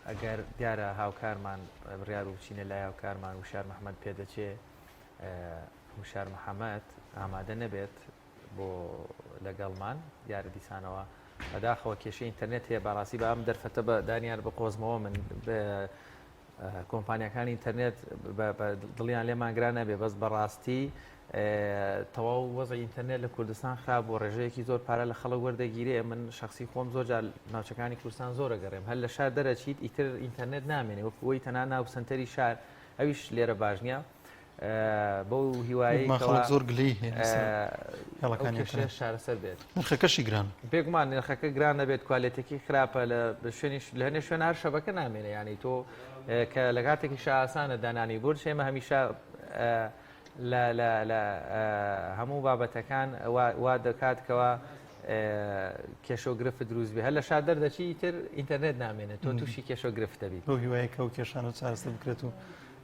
ئەگەر دیارە هاوکارمان بڕیار و بچینە لای هاوکارمان وشار محەممەد پێدەچێ وشار محەممەد ئامادە نەبێت بۆ لەگەڵمان دیارە دیسانەوە بەداخەوە کێشەی ئینتەرنێت هەیە باڕاستی بە ئەم دەرفەتە بە دانیار بقۆزمەوە من کۆمپانیەکانی ئینتەرنێت دڵیان لێمانگرا نەبێ بەس بەڕاستی تەواو وەزە ئینتەرنێت لە کوردستان خراپ بۆ ڕێژەیەکی زۆر پارە لە خەڵک وەردەگیرێ من شخصی خۆم زۆرجار ناوچەکانی کوردستان زۆرە گەڕێم هەر لە شار دەرەچیت ئیتر ئینتەرنێت نامێنێ وەکوەوەی تەنها ناو سنتەری شار ئەویش لێرە باش نییە بەو هیوایی زۆر گلی شارەسەر بێت نرخەکەشی گران بێگومان نرخەکە گران نەبێت کوالێتێکی خراپە لە لە هەنێ شوێن هەر شەبەکە نامێنێ ینی تۆ کە لە کاتێکی شاسانە دانانی بۆ شێمە هەمیشە لە هەموو بابەتەکان وا دەکاتکەوە کێشە و گرفت دروست بێ هەر لە شار دەردەچی ئیتر ئینتەرنێت نامێنێت تۆ تووشی کێشە و گرفتە بیت بۆ هیوایەکە و کێشانە چارەسەر بکرێت و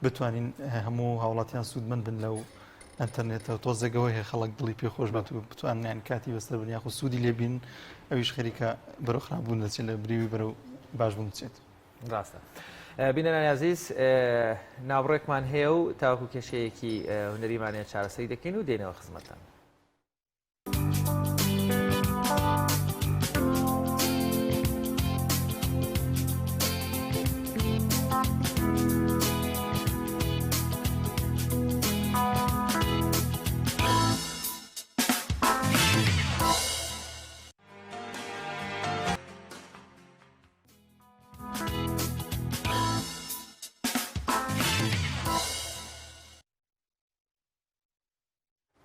بتوانین هەموو هاوڵاتیان سوودمەند بن لەو ئەتەرنێتەوە تۆزێگەوەی هەیە خەڵک دڵی پێخۆش بێت و بتوانیان کاتی بەسەر بنیاخ و سوودی لێبین ئەویش خەریکە بەرەو خراپبوون دەچێت لە بریوی بەرەو باشبوون بچێت. ڕاستە. بینەرانی عزیز ناوڕێکمان هەیە و تاوەکو کێشەیەکی هونەریمانەیە چارەسەری دەکەین و دێنەوە خزمەتتان.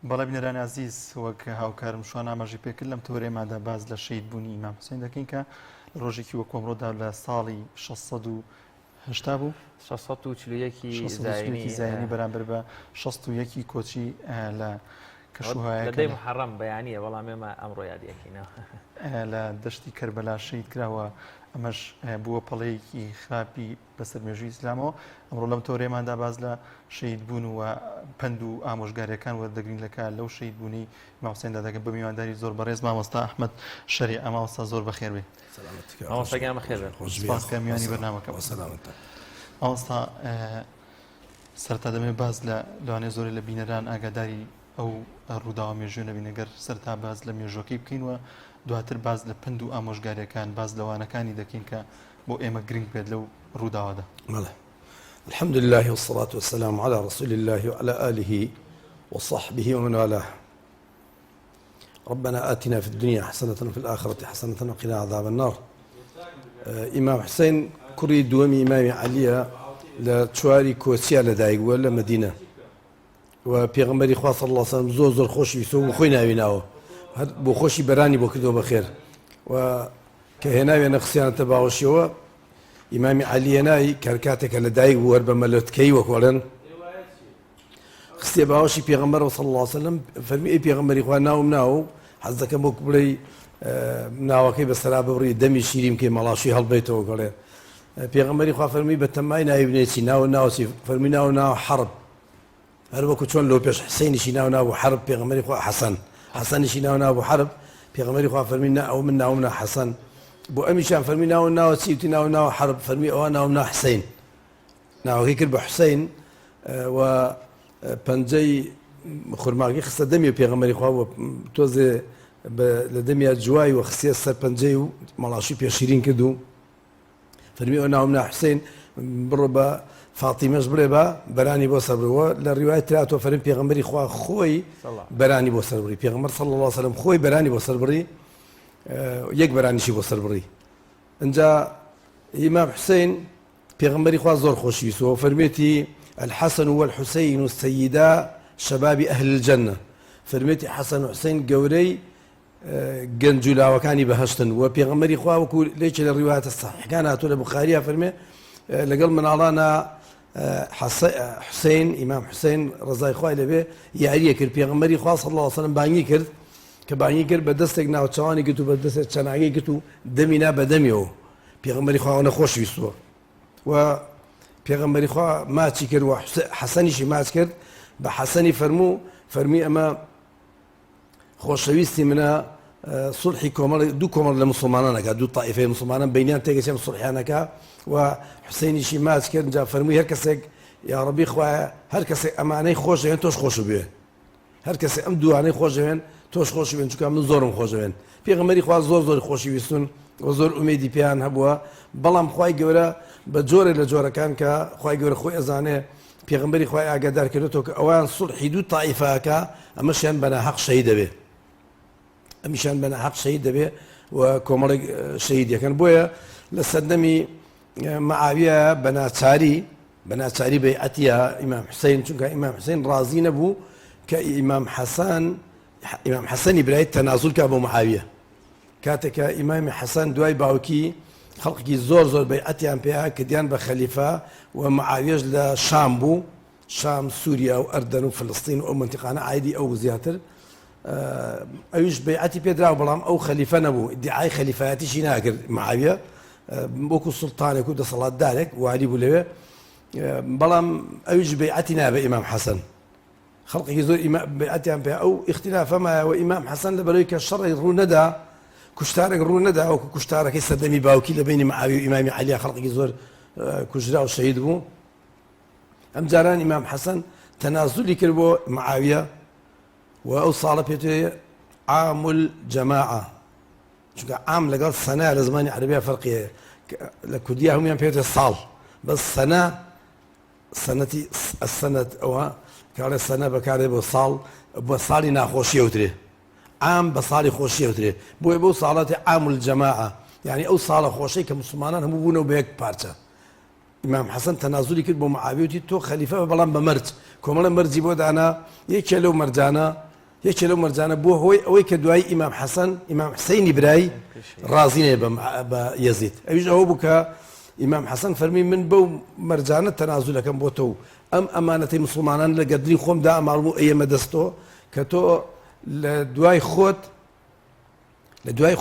بەڵێ بینەرانی عزیز وەک هاوکارم شوان ئاماژەی پێکرد لەم تۆرێمادا باز لە شەید بوونی ئیمام حوسێن دەکەین کە ڕۆژێکی وەک ئەمڕۆدا لە ساڵی 680 بوو 641 زاینی بەرامبەر بە 61 کۆچی لە کەشوهایەکە لەدەی محەڕەم بەیانیە بەڵام ئێمە ئەمڕۆ یادیەکەینەوە لە دەشتی کەربەلا شەید کراوە ئەمەش بووە پەڵەیەکی خراپی بەسەر مێژووی ئیسلامەوە ئەمڕۆ لەم تۆرێماندا باز لە شەید بوون و پند و ئامۆژگاریەکان وەردەگرین لەکە لەو شەید بوونی ئیمام حوسێندا دەکەن بە میوانداری زۆر بەڕێز مامۆستا ئەحمەد شەریع مامۆستا زۆر بەخێر بێ. مامۆستاگیان بەخێر بێ. سپاس کە میوانی بەرنامەکە. مامۆستا سەرتا دەمێ باز لە لەوانەیە زۆری لە بینەران ئاگاداری ئەو ڕووداوە مێژووە نەبین ئەگەر سەرتا باز لە مێژوەکەی بکەین و دواتر باز لە پند و ئامۆژگاریەکان باز لەوانەکانی دەکەین کە بۆ ئێمە گرنگ بێت لەو ڕووداوەدا. الحمد لله والصلاة والسلام على رسول الله وعلى آله وصحبه ومن والاه. ربنا آتنا في الدنيا حسنة وفي الآخرة حسنة وقنا عذاب النار. إمام حسين كري دومي إمام علي لتشواري كوسيا لدايق ولا مدينة وبيغمبري خواه صلى الله عليه وسلم زور خوشي يسوم خوينا بيناو بو خوشي براني بو كدو بخير وكهناوي نقصيان تباوشيوه إمام علي ناي كركاتك لدايق وربما لتكي وكورن خستي باوشي بيغمبر صلى الله عليه وسلم فرمي بيغمبري خواه ناو حزك مكبري ناو كي بسراب بري دمي شيريم كي ملاشي هالبيتو وكورن بيغمبري خواه فرمي بتماي ناي بنيتي ناو سي فرمي ناو حرب هل وكو تشون لو بيش حسين شيناو ناو حرب بيغمبري خواه حسن شيناو ناو حرب بيغمبري خواه فرمي ناو منا حسن بو امي شان فرمي ناو سيوتي ناو حرب فرمي او ناو حسين ناو هيك بو حسين و بنجي خرماغي خص دمي بيغمبري خواه توزي لدمي جواي وخصي السر بنجي ملاشي بيشيرين كدو فرمي او ناو حسين بربا فاطمه جبريبا براني بو صبروا للروايه ثلاثه فرم بيغمبري خواه خوي براني بو صبري بيغمبر صلى الله عليه وسلم خوي براني بو صبري يك براني شي بو صبري انجا امام حسين بيغمبري خواه زور خوشي سو فرميتي الحسن والحسين السيدا شباب اهل الجنه فرميتي حسن وحسين قوري جنجولا وكاني بهشتن وبيغمبري خواه وكو ليش الروايات الصحيحه كانت البخاري فرمي لقل من أرانا حسين إمام حسين رضای خوای لەبێ یاریە کرد پێغەمبەری خوا صلی الله علیه وسلم بانگی کرد کە بانگی کرد بە دەستێک ناوچەوانی گرت و بە دەستێک چەناگەی گرت و دەمی نا بە دەمیەوە پێغەمبەری خوا نەخۆش ویستووە و پێغەمبەری خوا ماچی کرد و حەسەنیشی ماچ کرد بە حەسەنی فەرمی ئەمە خۆشەویستی منە صلحی دوو کۆمەڵ لە مسلمانانەکە دوو تائیفەی مسلمانان بینیان تێگەچێن سڵحیانەکە و حسینیشی ماچ کرد جا فەرمووی هەر کەسێک یا ڕەبی خوایە هەر کەسێک ئەمانەی خۆشەوێن تۆش خۆش بێ هەر کەسێک ئەم دوانەی خۆشەوێن تۆش خۆش بێن چونکە من زۆرم خۆشەوێن پێغەمبەری خوا زۆر خۆشی ویستون و زۆر ئومێدی پێیان هەبووە بەڵام خوای گەورە بە جۆرێک لە جۆرەکان کە خوای گەورە خۆی ئەزانێ پێغەمبەری خوای ئاگادار کردێتەوە کە ئەوان سڵحی دوو تائیفەکە ئەمەشیان بەناحەق شەهید دەبێ ئەمیشان بەناحەق شەهید دەبێ و کۆمەڵێک شەهیدەکەن بۆیە لە سەردەمی معاویە بەناچاری بەیعەتیە ئیمام حوسەین چونکە ئیمام حوسەین ڕازی نەبوو کە ئیمام حەسەنی برایەت تەنازول کا بۆ معاویە کاتێکە ئیمامی حەسەن دوای باوکی خەڵکی زۆر بەیعەتیان پێیا کردیان بە خەلیفە و معاویەش لە شام بوو شام سووریا و ئەردەن و فلستین و ئەو منتیقانە عایدی ئەو زیاتر ئەویش بەیعەتی پێدراوە بەڵام ئەو خەلیفە نەبوو ئیدعای خەلیفایەتیشی ناکرد معاویە وەکو سوڵتانێک و دەسەڵاتدارێک والی بوو لەوێ بەڵام ئەویش بەیعەتی نابێ ئیمام حەسەن خەڵقێکی زۆر بەیعەتیان پێ ئەو اختلافەمایەوە ئیمام حەسەن لەبەرەوەی کە شەڕێک ڕوو نەدا کوشتارێک ڕوو نەدا وەکو کوشتارەکەی سەردەمی باوکی لە بینی معاوی و ئیمامی عەلی خەڵقێکی زۆر کوژرا و شەهید بوو ئەم جاران ئیمام حەسەن تەنازولی کرد بۆ معاویە و ئەو ساڵە پێتوێ عام الجەماعە چونکە عام لەگەڵ سەنا لە زمانی عەرەبیە فەرقیە لە کوردیا هەمویان پێوتێ ساڵ بەس سەنا سەنەتی ئەسەنەت ئەوە کاڵێ سەنە بەکارێ بۆ ساڵ بە ساڵی ناخۆشی ئەوترێ عام بە ساڵی خۆشی ئەوترێ بۆیە بەو ساڵاتی عام الجەماعە یعنی ئەو ساڵە خۆشەی کە مسلمانان هەموو بوونەوە بە یەک پارچە ئیمام حەسەن تەنازولی کرد بۆ معاویەتی تۆ خەلیفە بەڵام بە مەرج کۆمەڵە مەرجی بۆ دانا یەکێ لەو مەرجانە بۆ هۆی ئەوەی کە دوای ئیمام حەسەن ئیمام حوسەینی برای ڕازی نەیە بە یەزید ئەویش ئەوە بوو کە ئیمام حەسەن فەرمی من بەو مەرجانە تەنازولەکەم بۆ تۆ ئەم ئەمانەتەی مسلمانان لە گەردنی خۆمدا ئەماڵبوو ئەیەمە دەستۆ کە تۆ لە دوای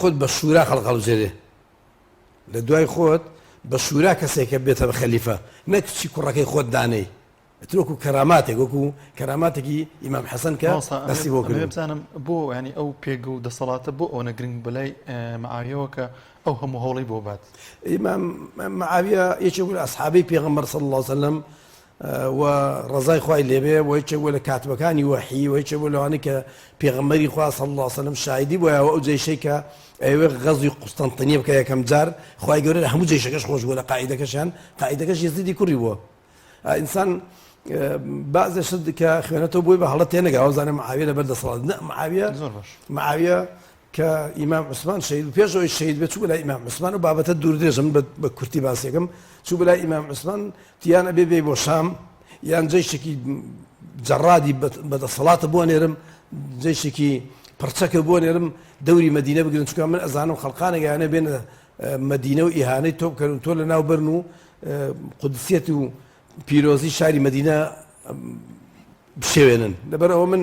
خۆت بە شورا خەڵق هەڵبژێرێ لە دوای خۆت بە شورا کەسێکە بێتە بە خەلیفە نەک چی کوڕەکەی خۆت دانەی تۆکو کەراماتێک وەکو کەراماتێکی ئیمام حەسەن کە دەستی بۆ کرد بزانم بۆ ینی ئەو پێگە و دەسەڵاتە بۆ ئەوە گرنگ بەلای معاویەوە کە ئەو هەموو هەوڵی بۆ بات ئیمام معاویە یەکێک بوو لە ئەسحابەی پێغەمبەر صلی الله علیه وسلم و ڕزای خوای لێبێ و یەکێک بوو لە کاتبەکانی وەحی و یەکێک بوو لەوانەی کە پێغەمبەری خوا صلی الله علیه وسلم شاهدی بووە ئەو جێشەی کە ئەوێ غەزوی قوستەنتینیە بکە یەکەم جار خوای گەورە لە هەموو جێشەکەش خۆش بووە لە قاعیدەکەش یەزیدی کوڕی بووە ئینسان بعضی شد کە خوێنێتەوە بۆی بە هەڵە تێنەگا زانێ معاویە لەبەر دەسەڵات معاویە کە ئیمام عوسمان شەهید پێشەوەی شەهید بێت چوو بەلای ئیمام عوسمان و بابەتە دوور درێژم بە کورتی باسیەکەم چوو بەلای ئیمام عوسمان تیانە بێ بۆ شام یان جێشێکی جەڕادی بەدەسەڵاتە بۆ نێرم جێشێکی پڕچەکە بۆ نێرم دەوری مەدینە بگرن چونکە من ئەزانم خەڵقانێکیانە بێنە مەدینە و ئیهانەی تۆ بکەن تۆ لە ناو بەرن و قودسیەت و پیرۆزی شاری مەدینە بشێوێنن لەبەرەوە من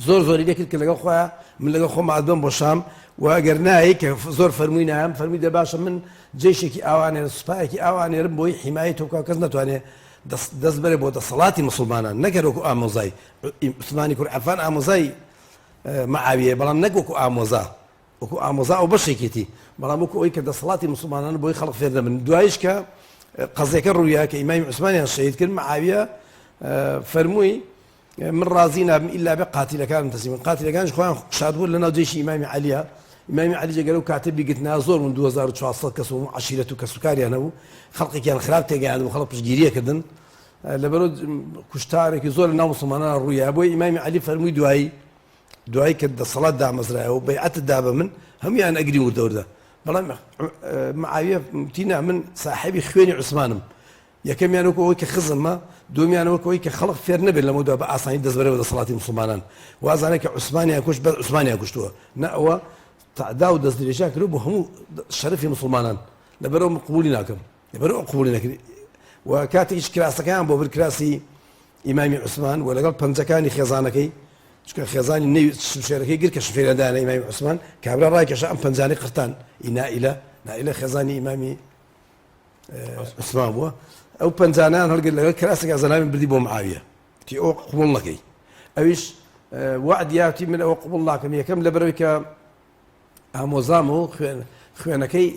زۆری لێکرد کە لەگەڵ خۆیان من لەگەڵ خۆم عادبم بۆ شام و ئەگەر نایی کە زۆر فەرمووی نایم فەرمی دە باشە من جێشێکی ئاوانێرە سوپایەکی ئاوانێرم بۆی حیمایی تۆکە کەس ناتوانێت دەست بەرێ بۆ دەسەڵاتی مسلمانان نەکەرەوەکو ئامۆزای عوسمانی کوڕ عەفان ئامۆزای معاویە بەڵام نەک وەکو ئامۆزا ئەو بەشێکێتی بەڵام وەکو ئەوەی کە دەسەڵاتی مسلمانان بۆی خەڵق فێر دەبن دوایش کە قەزێکە ڕوویە کە ئیمامی عوسمانیان شەهید کرد معاویە فەرمووی من ڕازی نابم ئیلا بێ قاتیلەکانم تەسلیمن قاتیلەکانش خۆیان شادبوون لەناو جێشی ئیمامی عەلیە ئیمامی عەلی جێگەرە و کاتێبی گرتنا زۆر من 2400 کەس و عەشیرەت و کەسوکاریان هەبوو خەڵقێکیان خراپ تێگەیان و خەڵق پشتگیریە کردن لەبەرەوە کوشتارێکی زۆر لە ناو مسلمانان ڕوویە بۆی ئیمامی عەلی فەرمووی دوایی کە دەسەڵات دامەزرایەوە بەیعەتت دا بە من هەمویان ئەگری وردەوردە بەڵام معاویە تینا من ساحبی خوێنی عوسمانم یەکەمیان وەکو ئەوەی کە خزممە دومیان وەکو ئەوەی کە خەڵق فێر نەبێت لەمەوەدا بە ئاسانی دەست بەرەوە دەسەڵاتی مسلمانان وازانێت کە عوسمانیان کوشت بە عوسمانیان کوشتووە نە ئەوە تعدا و دەست درێژیان کرد بۆ هەموو شەرەفی مسلمانان لەبەرەوە قبولی ناکەم لەبەرەوە قبولی نەکرد و کاتێکیش کراسەکان بۆ برکراسی ئیمامی عوسمان و لەگەڵ پەنجەکانی خێزانەکەی چکە خێزانی نەوی شمشێرەکەی گر کە شفێرەدانە ئیمامی عوسمان کابرا ڕایکێشە ئەم پەنجانەی قرتان نائیلە خێزانی ئیمامی عوسمان بووە ئەو پەنجانیان هەڵگر لەگەڵ کراسێکا زەلامی بردی بۆ معاویە تی ئەو قبوڵ نەکەی ئەویش وعدیاتی من ئەوە قبوڵ ناکەم یەکەم لەبەرەوەی کە ئامۆزام و خوێنەکەی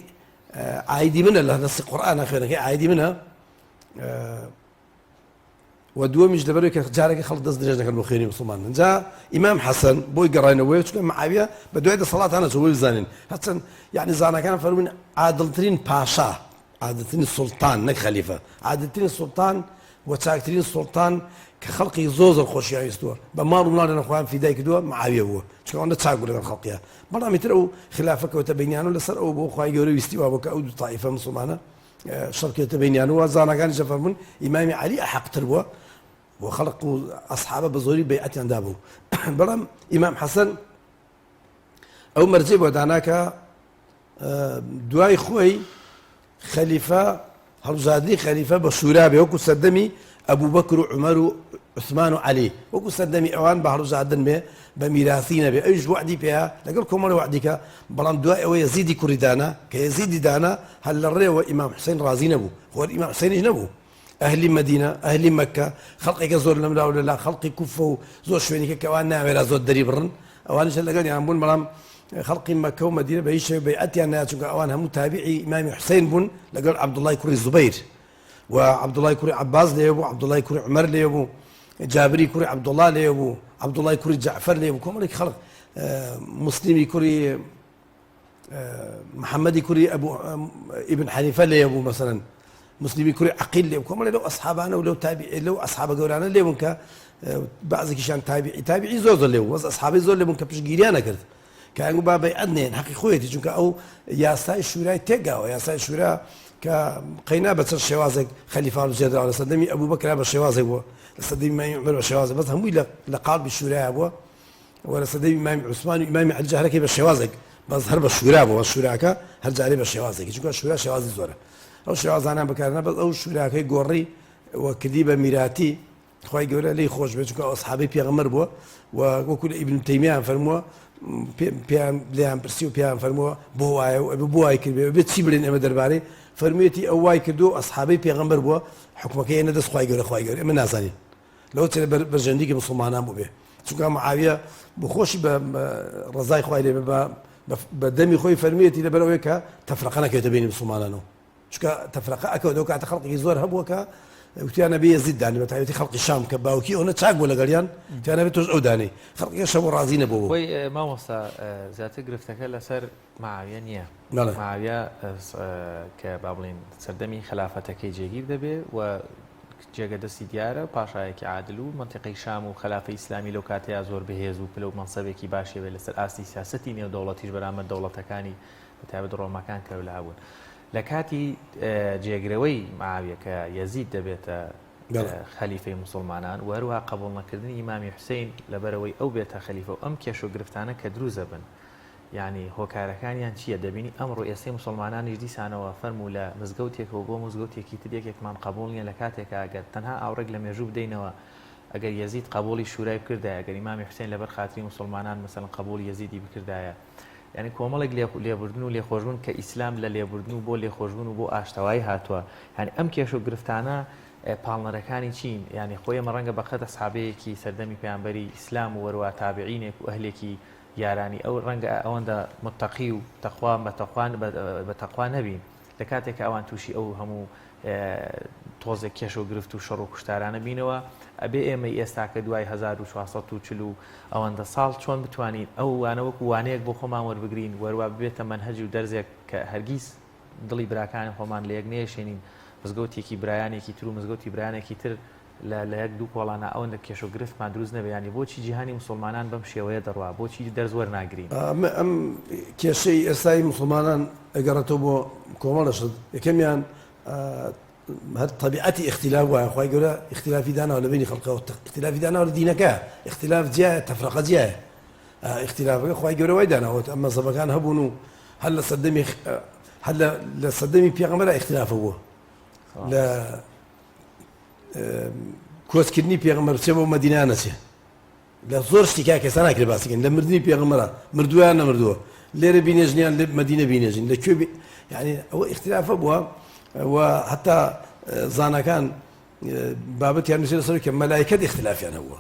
عایدی منە لە نەسی قورئانە خوێنەکەی عایدی منە و دووەمیش لەبەرەوەی کە جارێکی خەڵک دەست درێژ دەکەن بۆ خوێنی موسڵمان اینجا ئیمام حەسەن بۆی گەڕاینەوەی چونکە معاویە بە دوای دەسەڵاتانە چۆی بزانین هەرچەند یعنی زانەکان فەرموون عادڵترین پاشا عادەترین سوڵتان نەک خەلیفە عادەترین سوڵتان و چاکترین سوڵتان کە خەڵقی زۆر خۆشیاویستووە بە ماڵ و ماڵێنە خۆیان فیدای کردووە معاویە بووە چونکە ئەوەندە چاک بوو لەگەڵ خەڵقیە بەڵام ئیتر ئەو خلافە کەوتە بینیانەوە لەسەر ئەو بۆ خوای گەورە ویستیوە بۆ کە ئەو دوو تائیفە موسڵمانە شەڕکێتە بینیانەوە زانەکانیش فەرموون ئیمامی عەلی ئەحەقتر بووە بۆ خەڵق و ئەسحابە بە زۆری بەیعەتیاندا بوو بەڵام ئیمام حەسەن ئەو مەرجێ بۆ دانا کە دوای خۆی خەلیفە هەڵبژاردنی خەلیفە بە شورا بێ وەکو سەردەمی ئەبوو بەکر و عومەر و عوسمان و عەلی وەکو سەردەمی ئەوان بە هەڵبژاردن بێ بە میراثی نەبێ ئەویش وعدی پێیە لەگەڵ کۆمەڵی وعدیکە بەڵام دوای ئەوە یەزیدی کوڕی دانا کە یەزیدی دانا هەر لە ڕێوە ئیمام حوسێن ڕازی نەبوو خۆر ئیمام حوسێنیش نەبوو ئەهلی مەدینە ئەهلی مەککە خەڵقێکە زۆر لەملا و لەلا خەڵقی کوفە و زۆر شوێنێکە کە ئەوان ناوێرا زۆر دەری بڕن ئەوانیش لەگەڵیان بوون بەڵام خەڵقی مەککە و مەدینە بە هیچ شێوە بەیعەتیان نایە چونکە ئەوان هەموو تابعی ئیمامی حوسێن بوون لەگەڵ عەبدوڵای کوڕی زوبەیر و عەبدوڵای کوڕی عەباس لێیە بوو عەبدوڵای کوڕی عومەر لێیە بوو جابری کوڕی عەبدوڵا لێیە بوو عەبدوڵای کوڕی جەعفەر لێیە بوو کۆمەڵێکی خەڵق مسلیمی کوڕی محەممەدی کوڕی ئیبن حەنیفە لێیە بوو مەسەلەن مسلمی کوڕی عەقیل لێ کۆمەڵێ لەو ئەسحابانە و لەو ئەسحابە گەورانە لێ بوون کە بەعزێکیشیان تابعی زۆر لێ بوو وەز ئەسحابەی زۆر لێ بوون کە پشتگیریان نەکرد کە ئەنگو با بەیعەت نێن حەقی خۆیەتی چونکە ئەو یاسای شورای تێگاوە یاسای شورا کە قەینا بە چەند شێوازێک خەلیفە هەڵبژێردراوە لە سەردەمی ئەبوو بەکر بە شێوازێک بووە لە سەردەمی ئیمامی عومەر بە شێوازێک بەس هەمووی لە قاڵبی شورایە بووە و لە سەردەمی ئیمامی عوسمان و ئیمامی عەلی جارێکی بە شێوازێک بەس هەر بە شورا بووە شوراکە هەر جارێ بە شێوازێکی چونکە شورا شێوازی زۆرە ئەو شێوازانان بەکارنا بەس ئەو شوراکەی گۆڕی و کردی بە میراتی خوای گەورە لی خۆش بێت چونکە ئەسحابەی پێغەمبەر بووە و وەکو لە ئیبن تەیمیان فەرمووە پێیان لێیان پرسی و پێیان فەرمووە بۆ وایە و بۆ وای کردبێ بێت چی بڵێن ئێمە دەربارەی فەرموویەتی ئەو وای کردو ئەسحابەی پێغەمبەر بووە حکومەکەی ئێنە دەست خوای گەورە ئێمە نازانین لەوە چێ بەرژەندیکی مسڵمانان بوو بێ چونکە معاویە بۆ خۆشی بە ڕزای خوای لێ بە دەمی خۆی فەرموویەتی لەبەرەوەی کە تەفرەقە نەکەوێتە بینی مسڵمانانەوە چونکە تەفرەقە ئەکەوتەوە کاتە خەڵقی زۆر هەبووە کە وتیانە بێ یەزید دانی بەتایبەتی خەڵقی شام کە باوکی ئەوە چاک بوو لەگەڵیان وتیانە بێت تۆش ئەو دانەی خەڵقی شەو ڕازی نەبوو خۆی مامۆستا زیاتر گرفتەکە لەسەر معاویە نییە معاویە کە با بڵێن سەردەمی خلافەتەکەی جێگیر دەبێ و جێگە دەستی دیارە پاشایەکی عادل و منتیقەی شام و خلافەی ئیسلامی لەو کاتەیە زۆر بەهێز و پلە و مەنسەبێکی باشی بێت لەسەر ئاستی سیاسەتی نێو دەوڵەتیش بەرامبەر دەوڵەتەکانی بەتایبەت ڕۆمەکان کە لەهابوون لە کاتی جێگرەوەی معاویە کە یەزید دەبێتە خەلیفەی مسڵمانان و هەروەها قبوڵ نەکردنی ئیمامی حوسێن لەبەرەوەی ئەو بێتە خەلیفە و ئەم کێش و گرفتانە کە دروزە بن یعنی هۆکارەکانیان چییە دەبینی ئەمڕۆ ئێستای مسلمانانیش دیسانەوە فەرموو لە مزگەوتێکەوە بۆ مزگەوتێکی تر یەکێکمان قبوڵ نییە لە کاتێکە ئەگەر تەنها ئاوڕێک لە مێژوو بدەینەوە ئەگەر یەزید قبوڵی شورای بکردایە ئەگەر ئیمامی حوسێن لەبەر خاتری مسلمانان مەسەڵەن قبوڵی یەزیدی بکردایە یعنی کۆمەڵێک لێبوردن و لێخۆشبوون کە ئیسلام لە لێبوردن و بۆ لێخۆشبوون و بۆ ئاشتەوایی هاتووە یعنی ئەم کێش و گرفتانە پاڵنەرەکانی چین یعنی خۆی ئەمە ڕەنگە بەقەت ئەسحابەیەکی سەردەمی پێیانبەری ئیسلام و وەروە تابعینێک و ئەهلێکی یارانی ئەو ڕەنگە ئەوەندە متەقی و تەخوان بە تەخوا نەبین لە کاتێک ئەوان تووشی ئەو هەموو تۆزێک کێش و گرفت و شەڕ و کوشتارانە بینەوە ئەبێ ئێمە ئێستاکە دوای 1440 ئەوەندە ساڵ چۆن بتوانین ئەو وانەوەکو وانەیەک بۆ خۆمان وەربگرین وەروە ببێتە مەنهەج و دەرزێک کە هەرگیز دڵی براکانی خۆمان لە یەک نێشێنین مزگەوتێکی برایانێکی تر و مزگەوتی برایانێکی تر لە یەک دوو کۆڵانە ئەوەندە کێش و گرفتمان دروست نەبێ بۆچی جیهانی مسلمانان بەم شێوەیە دەڕوا بۆچی دەرز وەرناگرین ئەم کێشەی ئێستای مسلمانان ئەگەڕێتەوە بۆ کۆمەڵەشت یەکەمیان هەر طبیعەتی اختلاف وایە خوای گەورە اختلافی داناوە لە بینی خەڵقەوە اختلافی داناوە لە دینەکە اختلاف جیایە تەفرەقە جیایە اختلافەکە خوای گەورە وای داناوە ئەم مەزهەبەکان هەبوون و هەر لە سەردەمی پێغەمبەر اختلافە بووە کۆچکردنی پێغەمبەر بچێ بۆ مەدینە نەچێ لە زۆر شتێکا کەسە ناکرێ باسیکەن لە مردنی پێغەمبەرە مردوویان نەمردووە لێرە بینێژنیان لە مەدینە بینێژین لەکوێ یعنی ئەوە اختلافە بووە و حتا زانەکان بابەتیان نووسێ لەسەر کە مەلایکەت اختلافیان هەبووە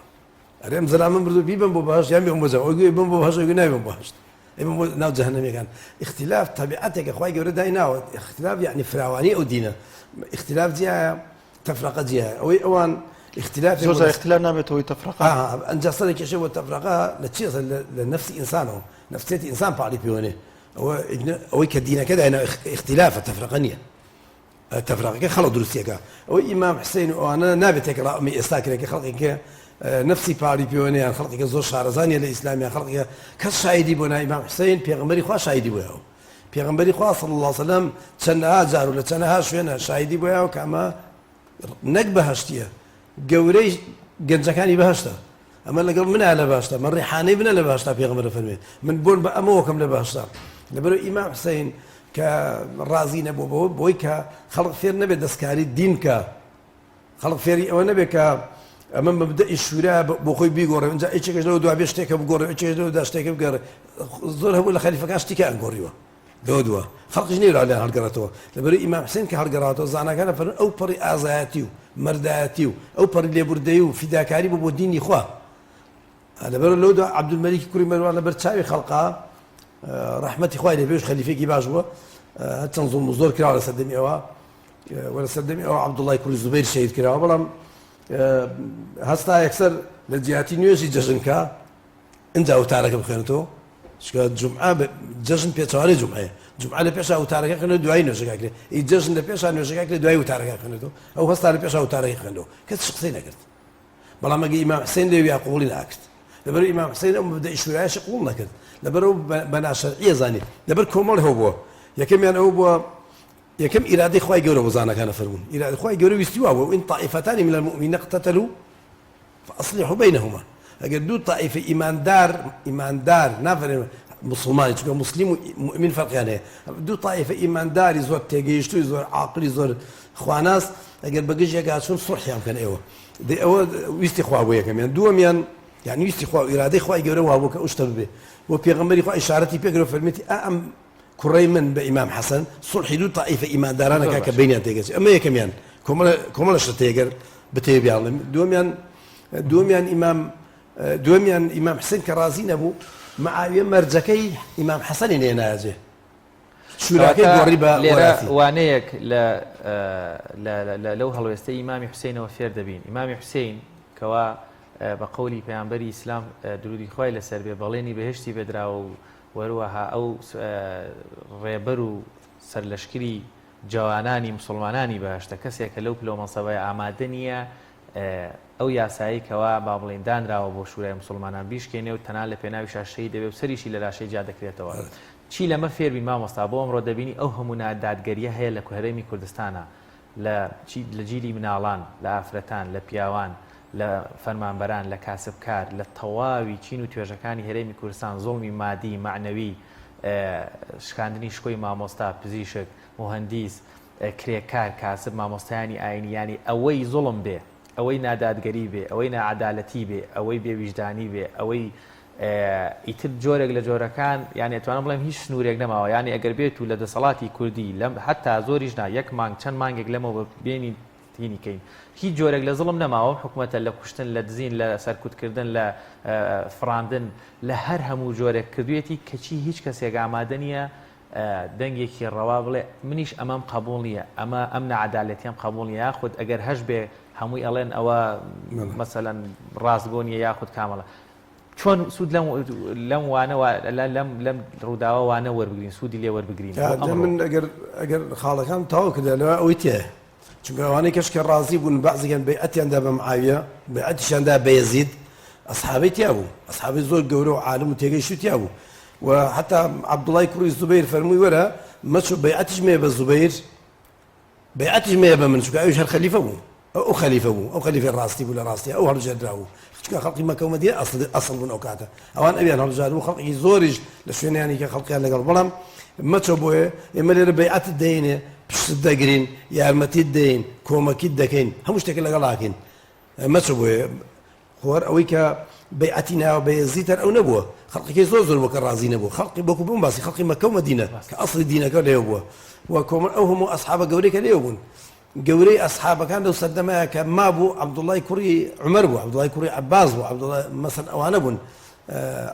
ئەرێم زەلامە مردوو بیبم بۆ بەهەشت یان بێم بۆ جەنەت ئەوگوێ بم بۆ بەهەشت ئەوگوێ نایبم بۆ بەهەشت ئێمە بۆ ناو جەهەنەمەکان اختلاف تەبیعەتێکە خوای گەورە دایناوە اختلاف یعنی فراوانی ئەو دینە اختلاف جیایە تەفرەقە جیایە ئەوەی ئەوان اختلاف زۆر اختلاف نابێتەوەی تەفرەقە ئەنجا سەرێکیشە بۆ تەفرەقە لە چیە لە نەفسی ئینسانەوە نەفسێتی ئینسان پاڵی پێوەنێ ئەوەی کە دینەکە دایناوە اختلافە تەفرەقە نییە تەفرەقەکە خەڵق دروستیەکە ئەوەی ئیمام حسین ئەوانە نابێت ئەمە ئێستا کرێکە خەڵقێکە نفسی پاڵی پێوەنیان خەڵقێکە زۆر شارەزانیە لە ئیسلامیان خەڵقێکە کەس شایدی بۆ نای ئیمام حسین پێغەمبەری خوا شایدی بۆیەوە پێغەمبەری خوا صلی الله علیه و سلم چەندەها جار و لە چەندەها شوێنە شایدی بۆیەوە کە ئەمە نەک بەهەشتیە گەورەی گەنجەکانی بەهەشتە ئەمە لەگەڵ منە لە باشتە من ڕیحانەی بنە لە باشتا پێغەمبەر فەرمێت من بۆن بە ئەمەوەکەم لە باشتا لەبەرەوەی ئیمام حسین کە ڕازی نەبوو بۆی کە خەڵق فێر نەبێت دەستکاری دین کە خەڵق فێری ئەوە نەبێت کە ئەمە مەبدەئی شورا بۆ خۆی بیگۆڕێ اینجا هیچێکش لەوە دوابێ شتێکە بگۆڕێ هیچێک لەوەدا شتێکە بگەڕێ زۆر هەبوو لە خەلیفەکان شتێکە ئەنگۆڕیوە لەوە دووە خەڵقیش نەیرا لێیان هەڵگەڕێتەوە لەبەرەوەی ئیمام حسین کە هەڵگەڕاتەوە زانەکانە فەرموون ئەو پەڕی ئازایەتی و مەردایەتی و ئەو پەڕی لێبوردەیی و فیداکاری بوو بۆ دینی خوا لەبەر لەو دووە عەبدولمەلیکی کوڕی مەروان لەبەر چاوی خەڵقا ڕەحمەتی خوای لێبێ خەلیفەیەکی باش بووە چەند زوڵم و زۆر کراوە لە سەردەمی ئەوە وە لە سەردەمی ئەوە عەبدوڵڵای کوڕی زوبەیر شەهید کراوە بەڵام هەستا یەکسەر لە جیاتی نوێژی جەژنکە ئینجا وتارەکە بخوێنێتەوە چکە جومعە جەژن پێچەوانەی جومعەیە جومعە لە پێشا وتارەکە خوێنێت دوای نوێژەکە کرێت ئەی جەژن لە پێشا نوێژەکە کرێت دوای وتارەکە خوێنێتەوە ئەو هەستا لە پێشا وتارەکە خوێندەوە کەس قسەی نەکرد بەڵام ئەگەر ئیمام حسین لێوی قبوڵی ناکرد لەبەر ئیمام حسین ئەو مەبدەئی شورایەشی قبوڵ نەکرد لەبەرەوە بە ناشەرعیە زانێت لەبەر کۆمەڵ هەبوو بووە یەکەمیان ئەو بووە یەکەم ئیرادەی خوای گەورە بۆ زانەکانە فەرموون ئیرادەی خوای گەورە ویستی وابوو وئین طائفتان من المؤمنین اقتتلوا فأصلحوا بينهما ئەگەر دوو طائفە ئیماندار نافرێن مسلمانی چونکە مسلم و مؤمن فەرقیان هەیە دوو طائفە ئیمانداری زۆر تێگەیشتووی زۆر عاقلی زۆر خواناس ئەگەر بەگژێکا چون سوڵحیان بکەن ئێوە ئەوە ویستی خوا بوو یەکەمیان دووەمیان یعنی ویستی خوا ئیرادەی خوای گەورە وابوو کە ئەو شتە ببێ بۆ پێغەمبەری خوا ئیشارەتی پێکرێ و فەرمێتی ئەم کوڕەی من بە ئیمام حەسەن سوڵحی دوو طائفە ئیماندارانەکە کە بینیان تێگەچێت ئەمە یەکەمیان کۆمەڵە شتە تێگەر بتێ بیاڵێم دووەمیان ئیمام حسین کە ڕازی نەبوو مەعاویە مەرجەکەی ئیمام حەسەنی نێناجێ شوراکەی گۆڕی بە وانەیەک لەو هەڵوێستەی ئیمامی حوسێنەوە فێر دەبین ئیمامی حوسێن کەوا بە قەولی پەیامبەری ئیسلام درودی خوای لەسەر بێ بەڵێنی بەهێشتی بێدراوە و وەروەها ئەو ڕێبەر و سەرلەشکری جوانانی مسلمانانی بەهەشتە کەسێکە لەو پلۆ مەنسەبەیە ئامادە نییە ئەو یاسایی کەوا با بڵێن دانراوە بۆ شورای مسلمانان بیشکێنێ و تەنان لە پێناوی شاشەی دەبێت و سەریشی لە لاشەی جا دەکرێتەوە چی لەمە فێربی مامۆستا بۆ ئەمڕۆ دەبینی ئەو هەموو دادگەریە هەیە لە هەرێمی کوردستانە لە جیلی مناڵان لە ئافرەتان لە پیاوان لە فەرمانبەران لە کاسبکار لە تەواوی چین و توێژەکانی هەرێمی کوردستان زوڵمی مادی معنەوی شکاندنی شکۆی مامۆستا پزیشک مهندیس کرێکار کاسب مامۆستایانی ئاینیانی ئەوەی زوڵم بێ ئەوەی نادادگەری بێ ئەوەی نەعەدالەتی بێ ئەوەی بێویژدانی بێ ئەوەی ئیتر جۆرێک لە جۆرەکان یانی ئەتوانم بڵێم هیچ سنوورێک نەماوە یانی ئەگەر بێت و لە دەسەڵاتی کوردی حتا زۆریش نا یەک مانگ چەند مانگێک لەمەوە بێنی تینیکەین هیچ جۆرێک لە زڵم نەماوە حکوومەتە لە کوشتن لە دزین لە سەرکوتکردن لە فراندن لە هەر هەموو جۆرێک کردوێتی کەچی هیچ کەسێک ئامادە نییە دەنگێکی ڕەوا بڵێ منیش ئەمەم قبوڵ نییە ئەم نەعەدالەتیەم قبوڵ نیە یاخود ئەگەر هەش بێ هەمووی ئەڵێن ئەوە مەسەلەن ڕاستگۆ نیە یاخود کامەڵە چۆن سوود لەم وانەوە لەم ڕووداوە وانە وەربگرین سوودی لێ وەربگرین من ئەگەر خاڵەکان تاوا کردە لەوە ئەوەی تێ چونکە ئەوانەی کەشکە ڕازی بوون بەعزیان بەیعەتیاندا بە معاویە بەیعەتیشیاندا بە یەزید ئەسحابەی تیا بوو ئەسحابەی زۆر گەورە و عالم و تێگەیشتی تیا بوو و حتا عەبدوڵڵای کوڕی زوبەیر فەرمووی وەرە مەچۆ بەیعەتیش مێ بە زوبەیر بەیعەتیش مێ بە من چونکە ئەویش هەر خەلیفە بوو ئەو خەلیفە بوو ئەو خەلیفەی ڕاستی بوو لە ڕاستی ئەو هەڵبژێردرا بوو چونکە خەڵقی مەکە و مەدینە ئەسڵ بوون ئەو کاتە ئەوان ئەویان هەڵبژار بوو خەڵقی زۆریش لە شوێنیانی کە خەڵقیان لەگەڵ بەڵام مەچۆ بۆیە ئێمە لێرە بەیعەتت دەینێ پشت دەگرین یارمەتیت دەین کۆمەکیت دەکەین هەموو شتێک لەگەڵاکەین مەچ بووە خۆر ئەوەی کە بەیعەتی ناوە بە یەزیدتر ئەو نەبووە خەڵقێکی زۆر وەکە ڕازی نەبوو خەڵقی بۆکو بووم باسی خەڵقی مەکە و مەدینە کە ئەسڵی دینەکە لێو بووە و کۆمەڵ ئەو هەموو ئەسحابە گەورەی کە لێو بوون گەورەی ئەسحابەکان لەو سەردەمایە کە مابوو عەبدوڵای کوڕی عومەر بوو عەبدوڵای کوڕی عەباس بوو عەبدوڵای مەسەن ئەوانە بوون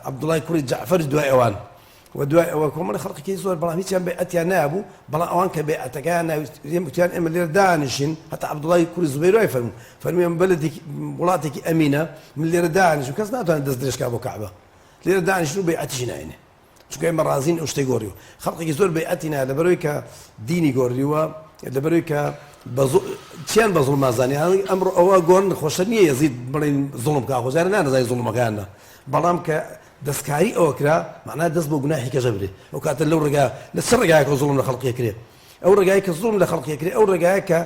عەبدوڵای کوڕی جەعفەر دوای ئەوان ودواء وكمان خلق كيزور بلا هيك بيئتي نابو بلا اوان كبيئتكان يمكن ام اللي دانشين حتى عبد الله يكون زبير يفهم فرمي من بلدك بلاتك امينه من اللي دانش وكسنا دزدرش كابو كعبه اللي دانش شنو بيئتي شناينه شو كاين مرازين وش تيغوريو خلق كيزور بيئتنا لبرويكا ديني غوريو لبرويكا تيان بظلم مازاني يعني امر او غون خوشنيه يزيد بلين ظلم كاخو زارنا زي ظلم كاننا بلام ك دەستکاری ئەوە کرا معناه دەست بۆ گوناحی کەژە برێ ئەو کاتە لەو ڕێگا لەسەر ڕێگایە کە زوڵم لە خەڵقی کرێ ئەو ڕێگای کە زوڵم لە خەڵقی کرێ ئەو ڕێگایە کە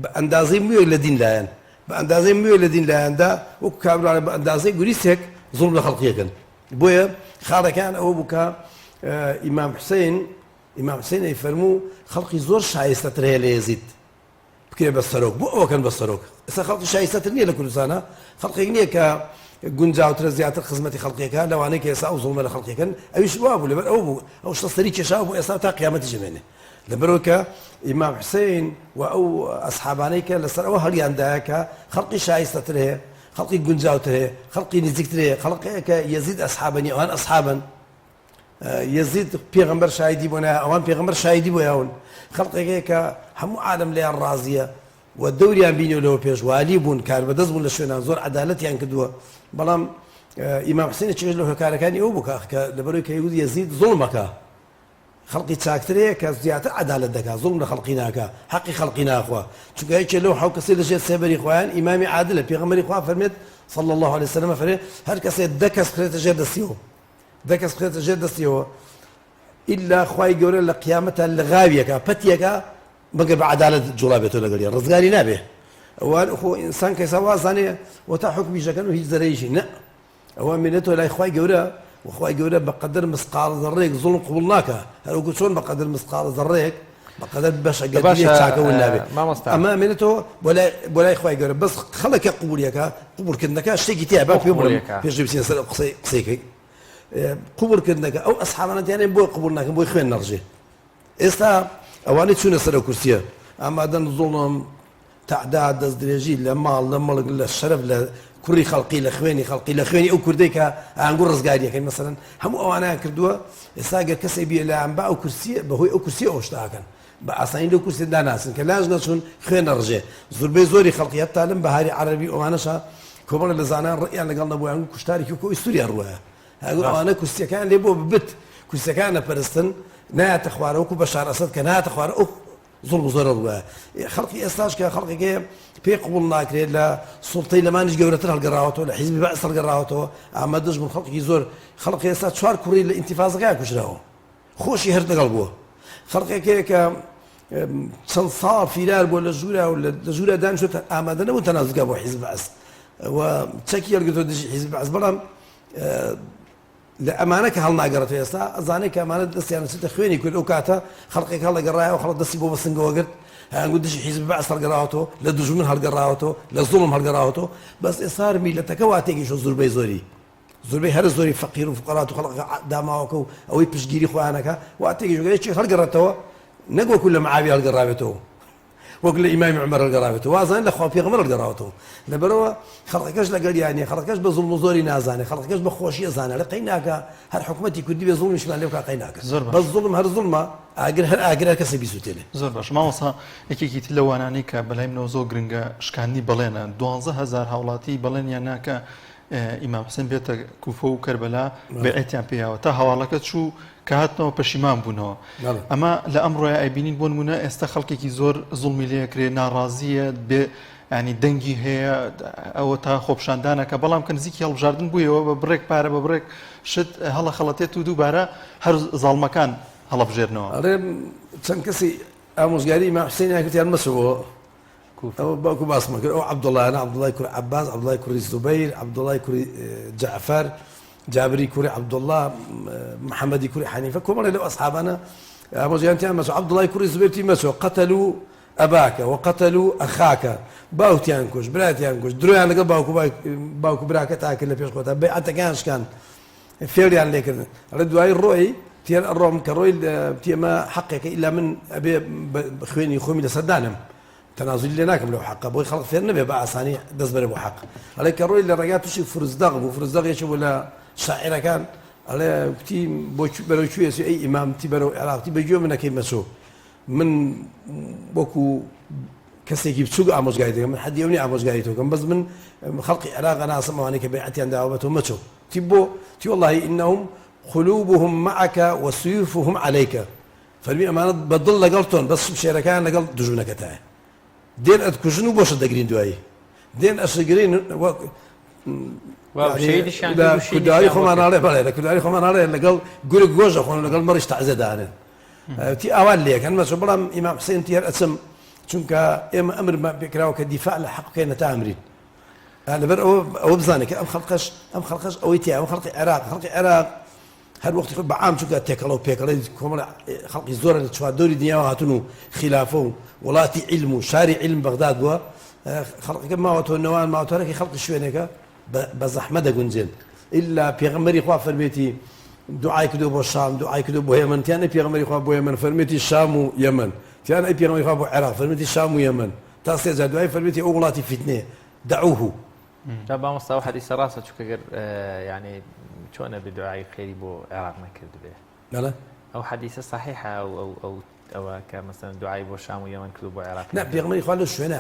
بە ئەندازەی موێ لە دین لایەن بە ئەندازەی موێ لە دین لایەندا وەکو کابرا بە ئەندازەی گوریسێک زوڵم لە خەڵقیەکەن بۆیە خاڵەکان ئەوە بووکە ئیمام حوسێن فەرموو خەڵقی زۆر شایستەتر هەیە لە یەزید بکرێ بە سەرۆک بۆ ئەوەکەن بە سەرۆک ئێستا خەڵقی شایستەتر نییە لە کوردستانە خەڵقێک نییە کە گونجاوترە زیاتر خزمەتی خەڵقیەکە لەوانەیە کە ئێستا ئەو زوڵمە لە خەڵقیەکەن ئەویش وا بوو لەبەر ئەو بوو ئەو شتە سەری کێشاو بوو ئێستا تا قیامەتی ژمێنێ لەبەرەوە کە ئیمام حوسێن و ئەو ئەسحابانەی کە لەسەر ئەوە هەڵیاندایە کە خەڵقی شایستەتر هەیە خەڵقی گونجاوتر هەیە خەڵقی نزیکتر هەیە خەڵقەیە کە یەزید ئەسحابنی ئەوان ئەسحابن یەزید پێغەمبەر شایدی بۆ نایە ئەوان پێغەمبەر شایدی بۆ یاون خەڵقێکەیە کە هەموو عالم لێیان ڕازیە و دەوریان بینیەوە لەوە پێشوالی بوون کار بەدەست بوون لە شوێنان زۆر عەدالەتیان کردووە بەڵام ئیمام حوسێن چێژ لە هۆکارەکانی ئەو بووکە کە لەبەرەوەی کە یەهود یەزید زوڵمەکە خەڵقی چاکترەیە کە زیاتر عەدالەت دەکات زوڵم لە خەڵقی ناکا حەقی خەڵقی ناخوا چونکە هیچ لەو حەو کەسێ لەژێر سێبەری خۆیان ئیمامی عادلە پێغەمبەری خوا فەرمێت صلی الله عليه وسلم فەرمێت هەر کەسێ دە کەس بخرێتە ژێر دەستیەوە دە کەس بخرێتە ژێر دەستیەوە ئیلا خوای گەورە لە قیامەتە لە غاویەکە پەتیەکە مەگەر بە عەدالەت جوڵا بێتەوە لەگەڵی ڕزگاری نابێ ئەوان خۆ ئینسان کەسا وازانێ وتا حکمی ژەکەن و هیچ زەرەیشی نە ئەوە مێنێتەوە لای خوای گەورە وخوای گەورە بەقەدر مسقال زەڕێک زوڵم قبول ناکە هەروەکو چۆن بەقەدر مسقال زەڕێک بەقەدر بەشە گەردیەک چاکەون نابێت ئەمە مێنێتەوە بۆ لای خوای گەورە بەس خەڵەکە قبولیەکە قبولکردنەکە شتێکی تیا با پێ بڵێم پێش بچین سەر قسەیەکەی قبولکردنەکە ئەو ئەسحابانەتیانێن بۆی قبول ناکەن بۆی خوێن نەڕژێ ئێستا ئەوانەی چوونە سەر کورسیە ئامادەن زوڵم تعداد دەست درێژی لە ماڵ لە مەڵک لە شەرف لە کوڕی خەڵقی لە خوێنی خەڵقی لە خوێنی ئەو کوردەی کە ئاهەنگوو ڕزگاریەکەی مەسەلەن هەموو ئەوانیان کردووە ئێستا گەر کەسێک بیە لە ئەمبا ئەو کورسیە بەهۆی ئەو کورسی ئەو شتاکەن بە ئاسانی لەو کورسی داناسن کە لاژ نەچوون خوێنە ڕژێ زۆربەی زۆری خەڵقی هەتا لەم بەهاری عەرەبی ئەوانەشە کۆمەڵە لە زانان ڕێیان لەگەڵ نەبوو هەنگوو کوشتارێکی کۆی سووریا ڕوایە هەنگوو ئەوانە کورسیەکان لێ بۆ ببت کورسەکانە پەرستن نایەتە خوارە وەکو بەشار ئەسەد کە نایەتە خوارە ئەو زوڵم زۆرە ڕوایە خەڵقی ئێستاش کە خەڵقێکەیە پێی قبول ناکرێت لە سوڵتەی لەمانیش گەورەتر هەڵگەڕاوەتەوە لە حیزبی بەعس هەڵگەڕاوەتەوە ئامادەش بوون خەڵکی زۆر خەڵقی ئێستا 4 کوڕی لە ئینتیفازەکەیان کوژراوە خۆشی هەر لەگەڵ بووە خەڵقێکەیە کە چەند ساڵ فیرار بۆ لە ژوورا و لە ژوورا دانیشتە ئامادە نەبوون تەنازڵگا بۆ حیزب بەعس و چەکی هەڵگرتەوە دژی حیزب بەعس بەڵام لە ئەمانە کە هەڵناگەڕێتەوە ئێستا ئەزانێت کە ئەمانە دەستیان چێتە خوێنی کورد ئەو کاتە خەڵقێک هەڵەگەڕایەوە خەڵک دەستی بۆ بەسنگەوە گرت هەنگوو دژی حیزب بەعس هەڵگەڕاوەتەوە لە دوژمن هەڵگەڕاوەتەوە لە زوڵم هەڵگەڕاوەتەوە بەس ئێستا میلەتەکە واتێکیشە زۆربەی هەر زۆری فەقیر و فوقەرات و خەڵق داماوەکە و ئەوەی پشتگیری خۆیانەکە واتێکیش گەرێکی هەڵگەڕێتەوە نەک وەکو لە معاویە هەڵگەڕاوێتەوە وەک لە ئیمامی عومەر هەڵگەڕاوێتەوە وازانێت لە خوا پێغەمبەر هەڵگەڕاوەتەوە لەبەرەوە خەڵقەکەش لەگەڵیانە خەڵقەکەش بە زوڵم و زۆری نازانێت خەڵقەکەش بە خۆشی ئەزانێت لە قەی ناکە هەر حکومەتی کوردی بێ زوڵمیشمان لێو قەی ناکە بەس زوڵم هەر زوڵمە ئاگر هەر ئاگرە کەسە بیسووتێنێ زۆر باش ماوەسا یەکێکی تر لەوانانەی کە بەلایمنەوە زۆر گرنگە شکاندنی بەڵێنە 12000 هاوڵاتی بەڵێنیان ناکە ئیمام حوسێن بێتە کوفە و کەربەلا بێعەتیان پێیاوە تا هەواڵەکە چوو کە هاتنەوە پەشیمان بوونەوە ئەمە لە ئەمڕۆیە ئەیبینین بۆ نمونە ئێستا خەڵکێکی زۆر زوڵمی لێکرێ ناڕازیە بێ ینی دەنگی هەیە ئەوە تا خۆپشاندانەکە بەڵام کە نزیکی هەڵبژاردن بوویەوە بە بڕێک پارە بە بڕێک شت هەڵە خەڵەتێت و دووبارە هەر زاڵمەکان هەڵەبژێرنەوە چەند کەسی ئامۆژگاری ئیمام حوسێنیان کردیان مەچەوە ئەو باوکو باسمە کرد ئەو عەبدوڵایانە عەبدوڵای کوڕی عەباس عەبدوڵای کوڕی زوبەیر عەبدوڵای کوڕی جەعفەر جابری کوڕی عەبدوڵا محەممەدی کوڕی حەنیفە کۆمەڵێک لەو ئەسحابانە ئامۆژگاریان مەچوو عەبدوڵای کوڕی زوبەیری مەچوو قەتەلوا ئەباکە وقەتەلوا ئەخاکە باوکیان کوژ براتیان کوژ درۆیان لەگەڵ باوکو براکە تاکرد لە پێش خۆتا بەیعەتەکان شکان فێریان لێکردن ئەڵێ دوای ڕۆی تێر ئەڕۆم کە ڕۆی تێمە حەقێکە ئیلا من ئەبێ خوێنی خۆمی لەسەردانم تەنازولی لێ ناکەم لەو حەقە بۆی خەڵک فێر نەبێ بە ئاسانی دەست بەرە بۆ حەق ئەڵێ کە ڕۆی لە ڕێگا تووشی فروزدەق بوو فروزدەقێکی بوو لە شاعیرەکان ئەڵێ کوتی بۆ بەرەو کوێسی ئەی ئیمامتی بەرەو عێراقتی بەگوێ منەکەی مەچۆ من وەکو کەسێکی بچووک ئامۆژگاری دەکەم من حەدی ئەوەی ئامۆژگاری تۆکەم بەس من خەڵقی عێراق ناسم ئەوانەی کە بەیعەتیان داوە بەتۆ مەچۆ تی بۆ تی وەڵڵاهی ئینەهم قلوبهم معك وسيوفهم عليك فەرمی ئەمانە بەدڵ لەگەڵ تۆن بەس شێرەکان لەگەڵ دژمنەکەتایە دێن ئەتکوژن و بۆشە دەگرین دوایی دێن ئەشگرین کورداری خۆماناڵێ بەڵێ لە کورداری خۆماناڵێ لەگەڵ گورگ گۆژە خۆن لەگەڵ مەڕیش تەعزێدانن تی ئاوان لێکەن مەچۆ بەڵام ئیمام حوسێن تێر ئەچم چونکە ئێمە ئەمرمان پێکراوە کە دیفاع لە حەق بکەین تا ئەمرین لەبەر ئەوە بزانێت کە ئەم خەڵقەش ئەوەی تیا ئەم خەڵقی عێراق هەر وەختی خۆ بەعام چونکە تێکەڵە و پێکەڵی کۆمەڵ خەڵقی زۆرە لە چواردۆری دنیاوە هاتون و خلافە و وڵاتی عیلم و شاری عیلم بەغداد بووە خەڵقەکە ماوەتەوە نەوان ماوەتەرەکی خەڵقی شوێنێکە بە زەحمە دەگونجێن ئیلا پێغەمبەری خوا فەرمێتی دوعای کردو بۆ شام دوعای کردو بۆ یەمەن تیان ئەی پێغەمبەری خوا بۆ یەمەن فەرمێتی شام و یەمەن تیان ئەی پێغەمبەری خوا بۆ عێراق فەرمێتی شام و یەمەن تا سێ جار دوای فەرمێتی ئەو وڵاتی فیتنەیە دعوه جا مامۆستا حەدیثە ڕاستە چونکە گەر یعنی چۆنە بە دوعای خێری بۆ عێراق نەکرد بێ بەڵێ ئەو حەدیثە صحیحە ئەوە کە مەسەن دوعای بۆ شام و یەمەن کرد بۆ عێراق نا پێغەمبەری خوا لە شوێنە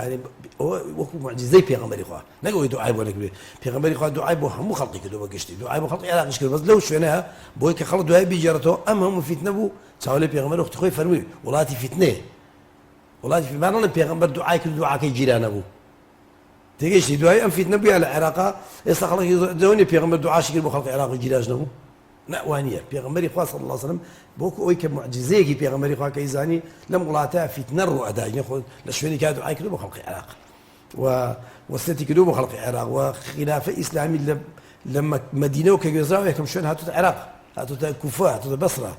وەکو معجزەی پێغەمبەری خوا نەگەوەی دوعای بۆ نەکرێ پێغەمبەری خوا دوعای بۆ هەموو خەڵقی کردو بە گشتی دوعای بۆ خەڵقی عێراقیش کرد بەس لەو شوێنەیە بۆی کە خەڵک دوای بیجێڕێتەوە ئەم هەموو فیتنە بوو چاوەلێ پێغەمبەر وەختی خۆی فەرمووی وڵاتی فیتنەیە وڵاتی فیتنە پێغەمبەر دوعای کرد دوعاکەی جیرانە بوو تێگەیشتی دوای ئەم فیتنە بووە لە عێراقا ئێستا خەڵکی دەوێنێ پێغەمبەر دوعاشی کرد بۆ خەڵقی عێراق و جیراژ نەبوو نەوانیە پێغەمبەری خوا صلی الله علیه وسلم بۆکو ئەوەی کە معجزەیەکی پێغەمبەری خوا کە ئیزانی لەم وڵاتە فیتنە ڕوو ئەدای نەخۆ لە شوێنی کا دوعای کرد بۆ خەڵقی عێراق و وەسیەتی کردو بۆ خەڵقی عێراق و خلافە ئیسلامی لە مەدینە و کە گوێزراوە یەکەم شوێن هاتووە عێراق هاتووە کوفە هاتووە بەسرە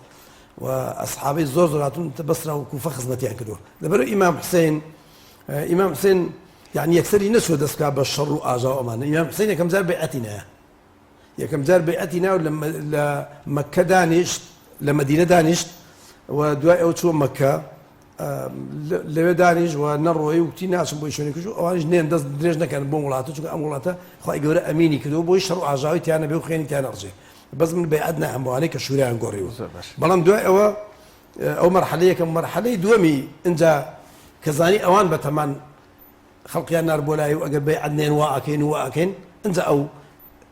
و ئەسحابەی زۆر هاتوون بەسرە و کوفە خزمەتیان کردووە لەبەر ئیمام حوسێن يعني يكسري نسوة دسكا بالشر وآجا وأمان إمام حسين يكم زار بيعتنا لما مكة دانشت لمدينة دانشت ودواء أو شو مكة لما دانش ونروي وتي ناس بويشوني كشو أوانج نين دز درجنا كان بومولاته شو أمولاته خاي جورا أميني كده بويشر وآجاوي تيانا بيوخيني تيانا رجع بس من بيعدنا هم عليك الشورى نقريو بلام دواء أو مرحلة كم مرحلة دوامي إنجا كزاني أوان بتمان خلقيان نار بولاي وأجر بيعدنين واكين انزا او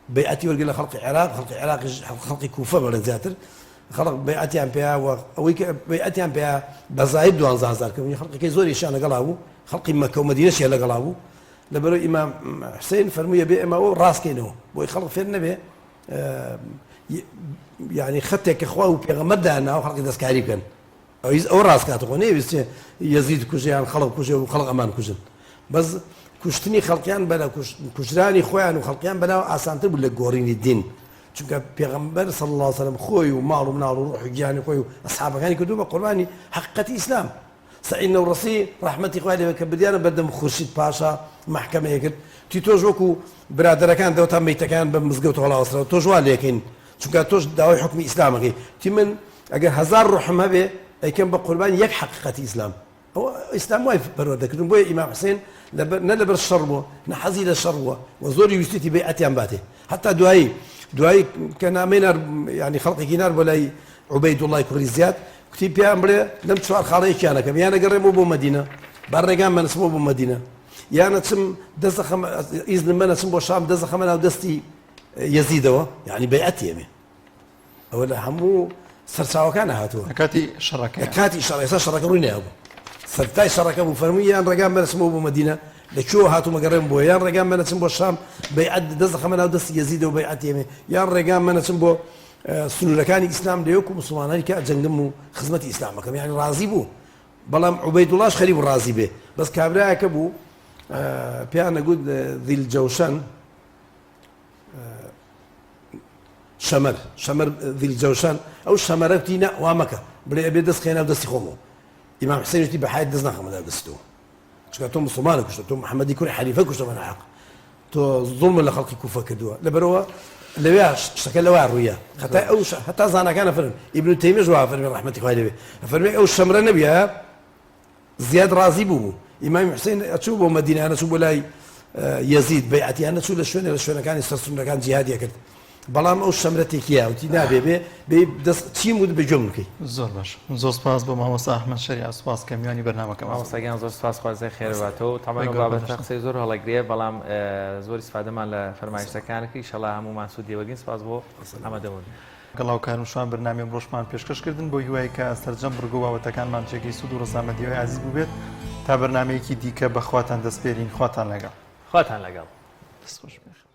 بيعتي ورقي خلق العراق خلق كوفه ولا زاتر خلق بيعتي عن بها ويك بيعتي عن بها بزايد دوان زازار كم خلق كي زوري شان قلابو خلق مكه ومدينه شي قلابو لبرو امام حسين فرمي بي ما هو راس كينو بو يخلق في النبي يعني خطك اخوه بيغمر دانا وخلق دسكاري كان او راس كاتغوني يزيد كوجيان خلق كوجي وخلق امان كوجن بس کوشتنی خەڵقیان بەلا کوژرانی خۆیان و خەڵقیان بەلاو ئاسانتر بوو لە گۆڕینی دین چونکە پێغەمبەر صلی الله علیه وسلم خۆی و ماڵ و مناڵ و ڕوح و گیانی خۆی و ئەسحابەکانی کردووە بە قوربانی حەقیقەتی ئیسلام سعید نەوڕەسی ڕەحمەتی خوای لێوێ کە بردیانە بەردەم خورشید پاشا محکەمەیە کرد تی تۆش وەکو برادەرەکان دەوتان مەیتەکان بە مزگەوت هەڵاوەسرەوە تۆش وا لێکەین چونکە تۆش داوای حکمی ئیسلامەکەی تی من ئەگەر 1000 ڕوحم هەبێ ئەیکەم بە قوربانی یەک حەقیقەتی ئیسلام ئیسلام وای پەروەردەکردن بۆیە ئیمام حوسێن نە لەبەر شەڕ بووە نە حەزی لە شەڕ بووە و زۆری ویستێتی بەیعەتیان باتێ حتا دوایی کە نامەی نار ینی خەڵقێکی نار بۆ لای عوبەیدوڵڵای کوڕی زیاد کوتی پێیان بڵێ لەم چوار خاڵەیەکیانەکەم یان ئەگەڕێمەوە بۆ مەدینە با ڕێگان مەنەچمەوە بۆ مەدینە یانە چم دەستەخەم ئیزنم مەنەچم بۆ شام دەستەخەمە ناو دەستی یەزیدەوە یعنی بەیعەتی ئێمێ ئەوە لە هەموو سەرچاوەکان هاتووە کاتی شەڕەکە ئێستا شەڕەکە ڕووی نەبوو سەرتای شەڕەکە بوو فەرمووی یان ڕێگان بەنەچمەوە بۆ مەدینە لەکوێوە هاتوومە گەڕێم بۆ یان ڕێگان بەنەچم بۆ شام بەیعەت دەستەخەمە ناو دەستی یەزیدەوە بەیعەتی ئێمێ یان ڕێگان بەنەچم بۆ سنوورەکانی ئیسلام لەوەکو مسلمانانی کە ئەجەنگم و خزمەتی ئیسلامەکەم یعنی ڕازی بوو بەڵام عوبەیدوڵڵاش خەریب و ڕازی بێ بەس کابرایەکە بوو پێیان نەگوت ذیلجەوشەن شەمەر ذیلجەوشەن ئەو شەمەرە وتی نا وا مەکە بڵێ ئەبێ دەست خێنا و دەستی خۆمەوە ئیمام حسینشتی بە حایەت دەست ناخەمەدا دەستەوە چکە تۆ مسلمانە کوشتە تۆ محەممەدی کوڕی حەلیفە کوشتە بە ناحەق تۆ زوڵمە لە خەڵکی کوفە کردووە لەبەرەوە لەوێ شتەکە لەوا ڕوویە هەتا زانەکانە فەرن ئیبن تەیمیە وا فەرمی ڕەحمەتی خوای لەوێ فەرمی ئەو شەمرە نەبیە زیاد ڕازی بوو ئیمامی حوسێن ئەچوو بۆ مەدینە نەچوو بۆ لای یەزید بەیعەتیان نەچوو لە شوێنەکانی سەرسوونەکان جیهادیە کرد بەڵام ئەو شەمرە تێکیە وتی نابێ بێ دەست چیم و بە جۆم بکەی زۆر باش زۆر سپاس بۆ مامۆستا ئەحمەد شەریعە سوپاس کە میوانی بەرنامەکەم مامۆستاگیان زۆر سپاس خوازای خێرەباتەوە تەمام بابەتە قسەی زۆر هەڵەگرێ بەڵام زۆر استفادەمان لە فەرمایشتەکانەکەی ئینشەڵا هەموومان سوودی وەرگین سپاس بۆ ئامادەبوون گەڵاوکارم شوان بەرنامەی ڕۆژمان پێشکەشکردن بۆ هیوای کە سەرجەم بڕگە و بابەتەکانمان جێگەی سوود و ڕەزامەندیەوەی عزیز بووبێت تا بەرنامەیەکی دیکە بەخواتان دەستپێرین خواتان لەگەڵ خواتان لەگەڵ دەستخۆش بێت